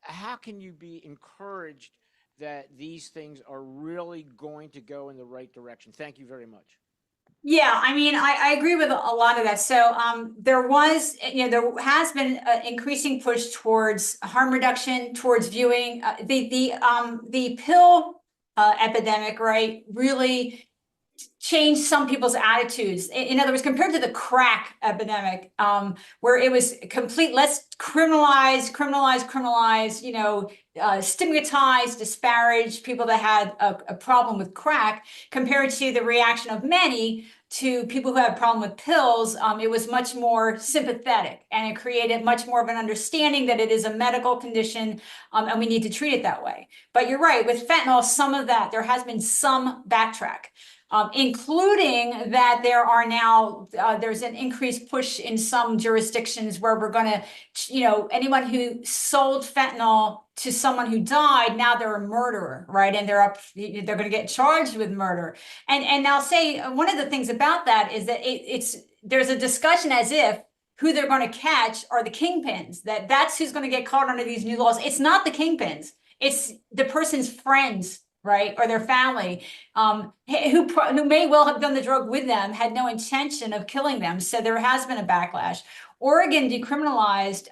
How can you be encouraged that these things are really going to go in the right direction? Thank you very much. Yeah, I mean, I agree with a lot of that. So there was, there has been an increasing push towards harm reduction, towards viewing the pill epidemic, right? Really changed some people's attitudes. In other words, compared to the crack epidemic, where it was complete, let's criminalize, stigmatize, disparage people that had a problem with crack, compared to the reaction of many to people who had a problem with pills. It was much more sympathetic, and it created much more of an understanding that it is a medical condition, and we need to treat it that way. But you're right, with fentanyl, some of that, there has been some backtrack. Including that there are now, there's an increased push in some jurisdictions where we're going to, anyone who sold fentanyl to someone who died, now they're a murderer, right? And they're going to get charged with murder. And I'll say one of the things about that is that there's a discussion as if who they're going to catch are the kingpins, that's who's going to get caught under these new laws. It's not the kingpins. It's the person's friends, right, or their family, who may well have done the drug with them, had no intention of killing them. So there has been a backlash. Oregon decriminalized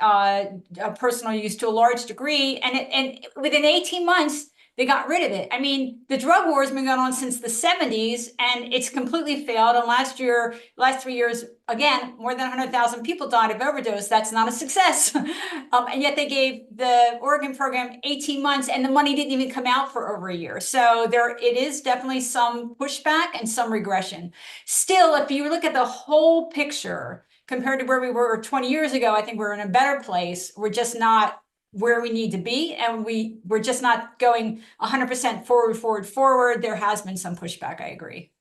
personal use to a large degree, and within 18 months, they got rid of it. I mean, the drug war has been going on since the 70s, and it's completely failed. And last 3 years, again, more than 100,000 people died of overdose. That's not a success. And yet they gave the Oregon program 18 months, and the money didn't even come out for over a year. So it is definitely some pushback and some regression. Still, if you look at the whole picture, compared to where we were 20 years ago, I think we're in a better place. We're just not where we need to be, and we're just not going 100% forward. There has been some pushback, I agree.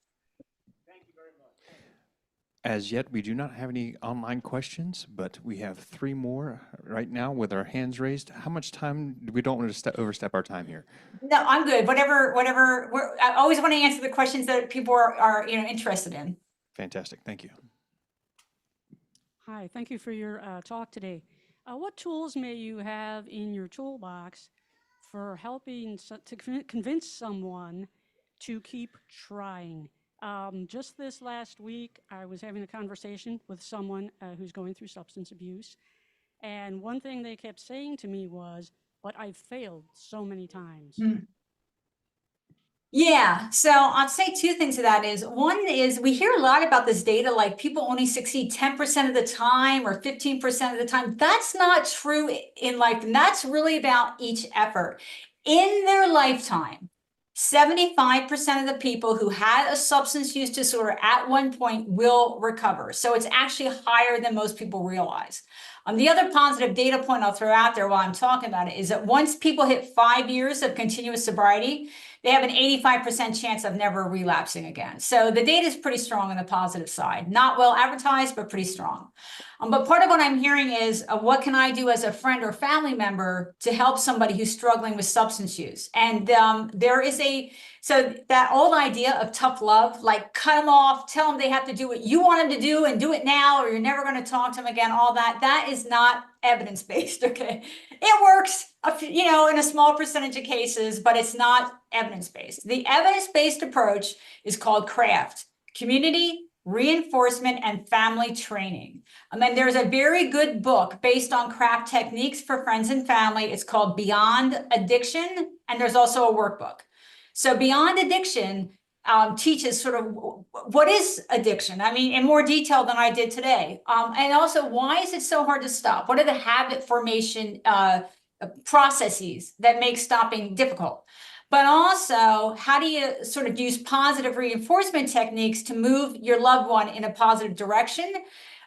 Thank you very much. As yet, we do not have any online questions, but we have 3 more right now with our hands raised. How much time? We don't want to overstep our time here. No, I'm good. Whatever. I always want to answer the questions that people are interested in. Fantastic. Thank you. Hi, thank you for your talk today. What tools may you have in your toolbox for helping to convince someone to keep trying? Just this last week, I was having a conversation with someone who's going through substance abuse. And one thing they kept saying to me was, but I've failed so many times. Yeah, so I'll say 2 things to that is, one is we hear a lot about this data, like people only succeed 10% of the time or 15% of the time. That's not true in life, and that's really about each effort. In their lifetime, 75% of the people who had a substance use disorder at one point will recover. So it's actually higher than most people realize. The other positive data point I'll throw out there while I'm talking about it is that once people hit 5 years of continuous sobriety, they have an 85% chance of never relapsing again. So the data is pretty strong on the positive side. Not well advertised, but pretty strong. But part of what I'm hearing is, what can I do as a friend or family member to help somebody who's struggling with substance use? And there is so that old idea of tough love, like cut them off, tell them they have to do what you want them to do and do it now, or you're never going to talk to them again, all that is not evidence-based, okay? It works, in a small percentage of cases, but it's not evidence-based. The evidence-based approach is called CRAFT, Community Reinforcement and Family Training. And then there's a very good book based on CRAFT techniques for friends and family. It's called Beyond Addiction, and there's also a workbook. So Beyond Addiction teaches sort of what is addiction, I mean, in more detail than I did today. And also, why is it so hard to stop? What are the habit formation processes that make stopping difficult? but also how do you sort of use positive reinforcement techniques to move your loved one in a positive direction.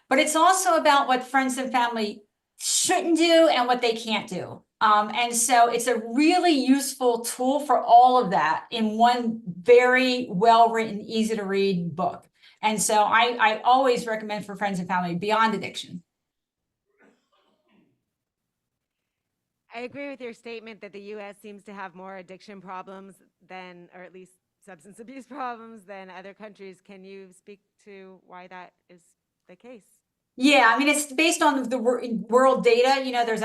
But it's also about what friends and family shouldn't do and what they can't do. And so it's a really useful tool for all of that in one very well-written, easy to read book. And so I always recommend for friends and family Beyond Addiction. I agree with your statement that the U.S. seems to have more addiction problems than, or at least substance abuse problems than other countries. Can you speak to why that is the case? Yeah, I mean, it's based on the world data. You know, there's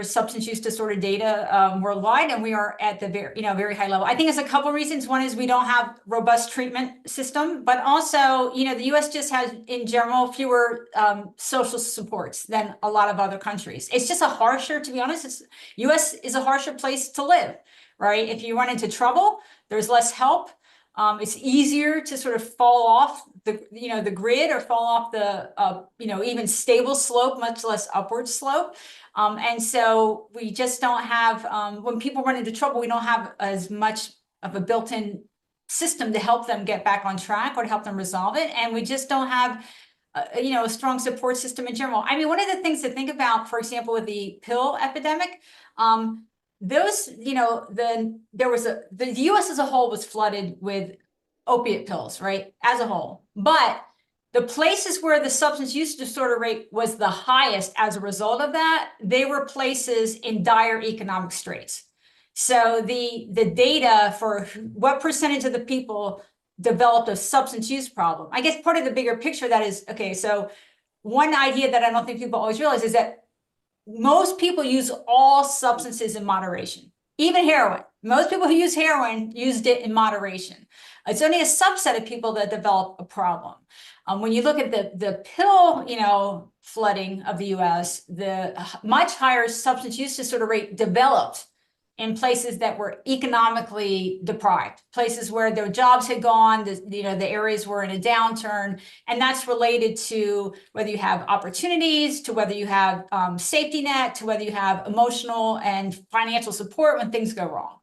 substance use disorder data worldwide, and we are at the very high level. I think it's a couple reasons. One is we don't have robust treatment system, but also, you know, the U.S. just has, in general, fewer social supports than a lot of other countries. It's just to be honest, U.S. is a harsher place to live, right? If you run into trouble, there's less help. It's easier to sort of fall off the grid or fall off the, even stable slope, much less upward slope. And so we just don't have, when people run into trouble, we don't have as much of a built-in system to help them get back on track or to help them resolve it. And we just don't have, a strong support system in general. I mean, one of the things to think about, for example, with the pill epidemic, the US as a whole was flooded with opiate pills, right? As a whole. But the places where the substance use disorder rate was the highest as a result of that, they were places in dire economic straits. So the data for what percentage of the people developed a substance use problem, I guess part of the bigger picture that is, okay, so one idea that I don't think people always realize is that most people use all substances in moderation, even heroin. Most people who use heroin used it in moderation. It's only a subset of people that develop a problem. When you look at the pill, flooding of the U.S., the much higher substance use disorder rate developed in places that were economically deprived, places where their jobs had gone, the areas were in a downturn. And that's related to whether you have opportunities, to whether you have safety net, to whether you have emotional and financial support when things go wrong.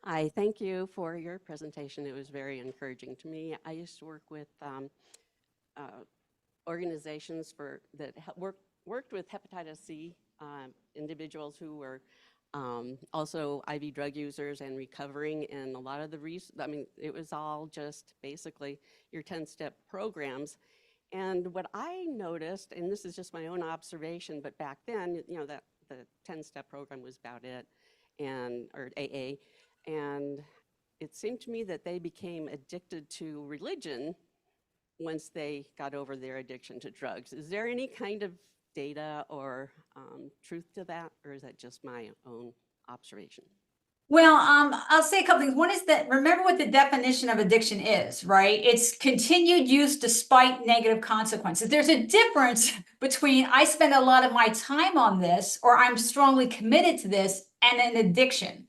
Hi, thank you for your presentation. It was very encouraging to me. I used to work with organizations that worked with hepatitis C individuals who were also IV drug users and recovering, and a lot of it was all just basically your 10-step programs. And what I noticed, and this is just my own observation, but back then, that the 10-step program was about it, or AA, and it seemed to me that they became addicted to religion once they got over their addiction to drugs. Is there any kind of data or truth to that, or is that just my own observation? Well, I'll say a couple things. One is that remember what the definition of addiction is, right? It's continued use despite negative consequences. There's a difference between I spend a lot of my time on this, or I'm strongly committed to this, and an addiction.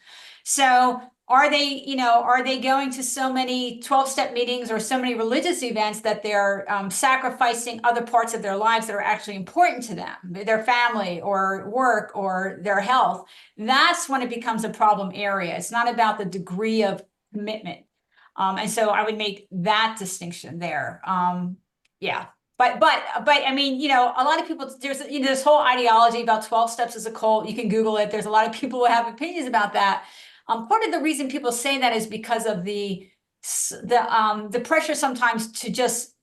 So are they going to so many 12-step meetings or so many religious events that they're sacrificing other parts of their lives that are actually important to them, their family or work or their health? That's when it becomes a problem area. It's not about the degree of commitment. And so I would make that distinction there. Yeah. But I mean, a lot of people, there's this whole ideology about 12 steps as a cult. You can Google it. There's a lot of people who have opinions about that. Part of the reason people say that is because of the pressure sometimes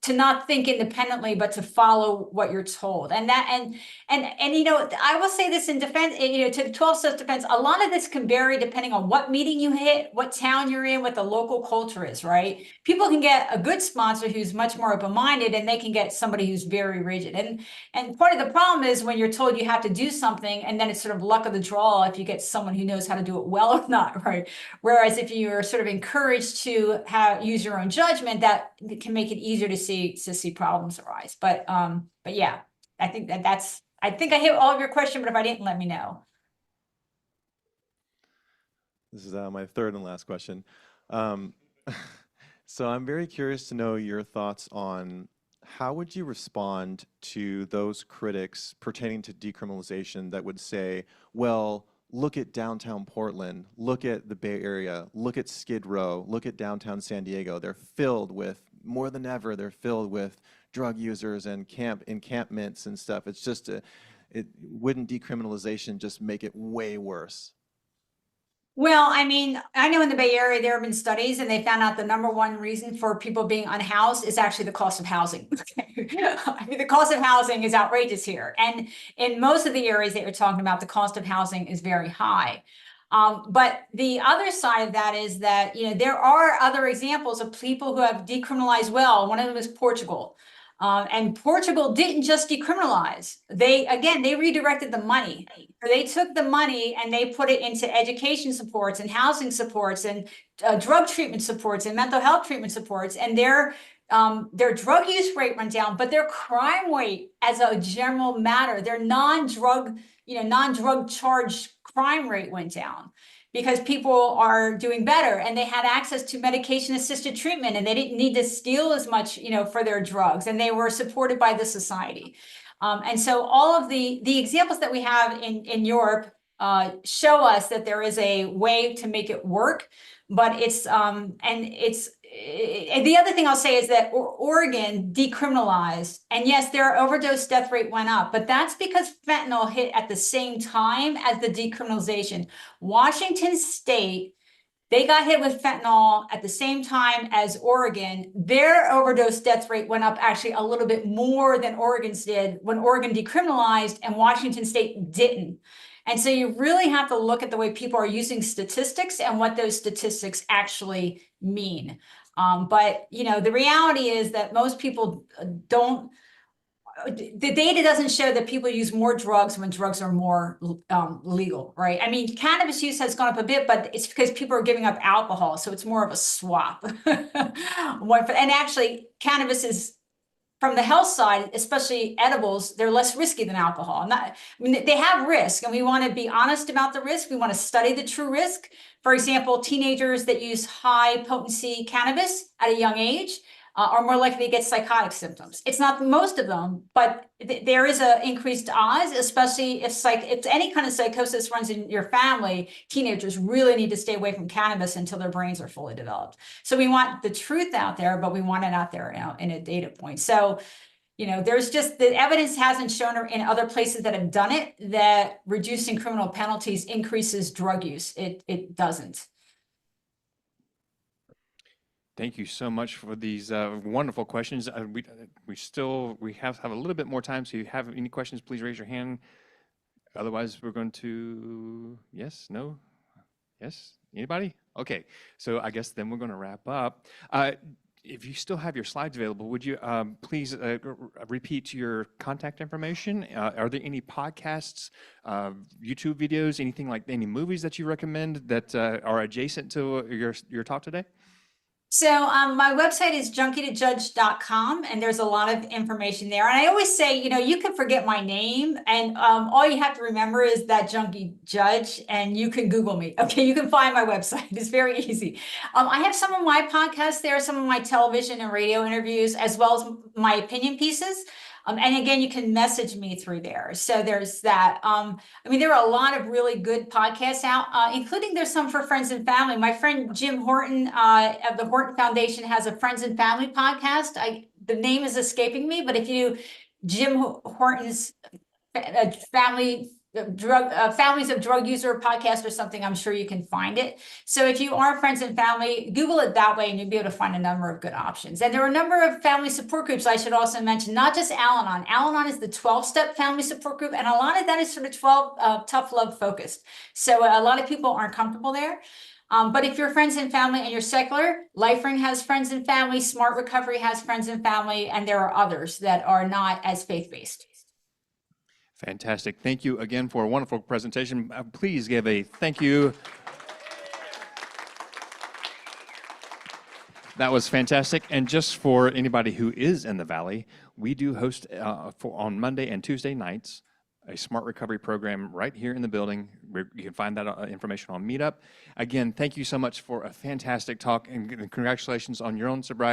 to not think independently, but to follow what you're told. And I will say this in defense, to the 12 steps defense, a lot of this can vary depending on what meeting you hit, what town you're in, what the local culture is, right? People can get a good sponsor who's much more open-minded, and they can get somebody who's very rigid. And part of the problem is when you're told you have to do something, and then it's sort of luck of the draw if you get someone who knows how to do it well or not, right? Whereas if you're sort of encouraged to use your own judgment, that can make it easier to see problems arise. But yeah, I think I think I hit all of your question, but if I didn't, let me know. This is my third and last question. So I'm very curious to know your thoughts on how would you respond to those critics pertaining to decriminalization that would say, well, look at downtown Portland, look at the Bay Area, look at Skid Row, look at downtown San Diego. They're filled with, more than ever, they're filled with drug users and encampments and stuff. It's just, wouldn't decriminalization just make it way worse? Well, I mean, I know in the Bay Area, there have been studies and they found out the number one reason for people being unhoused is actually the cost of housing. I mean, the cost of housing is outrageous here. And in most of the areas that you're talking about, the cost of housing is very high. But the other side of that is that, you know, there are other examples of people who have decriminalized well. One of them is Portugal. And Portugal didn't just decriminalize. They redirected the money. They took the money and they put it into education supports and housing supports and drug treatment supports and mental health treatment supports. And their drug use rate went down, but their crime rate, as a general matter, their non-drug charged crime rate went down, because people are doing better and they had access to medication assisted treatment and they didn't need to steal as much, you know, for their drugs, and they were supported by the society. And so all of the examples that we have in Europe show us that there is a way to make it work, but the other thing I'll say is that Oregon decriminalized, and yes, their overdose death rate went up, but that's because fentanyl hit at the same time as the decriminalization. Washington State, they got hit with fentanyl at the same time as Oregon. Their overdose death rate went up actually a little bit more than Oregon's did when Oregon decriminalized and Washington State didn't. And so you really have to look at the way people are using statistics and what those statistics actually mean. But, you know, the reality is that most people don't, the data doesn't show that people use more drugs when drugs are more legal, right? I mean, cannabis use has gone up a bit, but it's because people are giving up alcohol. So it's more of a swap. And actually, cannabis is, from the health side, especially edibles, they're less risky than alcohol. They have risk, and we want to be honest about the risk. We want to study the true risk. For example, teenagers that use high potency cannabis at a young age are more likely to get psychotic symptoms. It's not most of them, but there is an increased odds, especially if any kind of psychosis runs in your family. Teenagers really need to stay away from cannabis until their brains are fully developed. So we want the truth out there, but we want it out there in a data point. So, you know, there's just, the evidence hasn't shown in other places that have done it that reducing criminal penalties increases drug use. It doesn't. Thank you so much for these wonderful questions. We have a little bit more time, so if you have any questions, please raise your hand. Otherwise, we're going to, yes, no, yes, anybody? Okay, so I guess then we're going to wrap up. If you still have your slides available, would you please repeat your contact information? Are there any podcasts, YouTube videos, anything like any movies that you recommend that are adjacent to your talk today? So my website is junkietojudge.com, and there's a lot of information there. And I always say, you know, you can forget my name, and all you have to remember is that Junkie Judge, and you can Google me. Okay, you can find my website. It's very easy. I have some of my podcasts there, some of my television and radio interviews, as well as my opinion pieces. And again, you can message me through there. So there's that. I mean, there are a lot of really good podcasts out, including there's some for friends and family. My friend Jim Horton of the Horton Foundation has a friends and family podcast. The name is escaping me, but if you Jim Horton's Families of Drug User podcast or something, I'm sure you can find it. So if you are friends and family, Google it that way and you'll be able to find a number of good options. And there are a number of family support groups I should also mention, not just Al-Anon. Al-Anon is the 12-step family support group, and a lot of that is sort of 12 tough love focused. So a lot of people aren't comfortable there. But if you're friends and family and you're secular, LifeRing has friends and family, Smart Recovery has friends and family, and there are others that are not as faith-based. Fantastic. Thank you again for a wonderful presentation. Please give a thank you. That was fantastic. And just for anybody who is in the Valley, we do host on Monday and Tuesday nights a Smart Recovery program right here in the building. You can find that information on Meetup. Again, thank you so much for a fantastic talk, and congratulations on your own sobriety.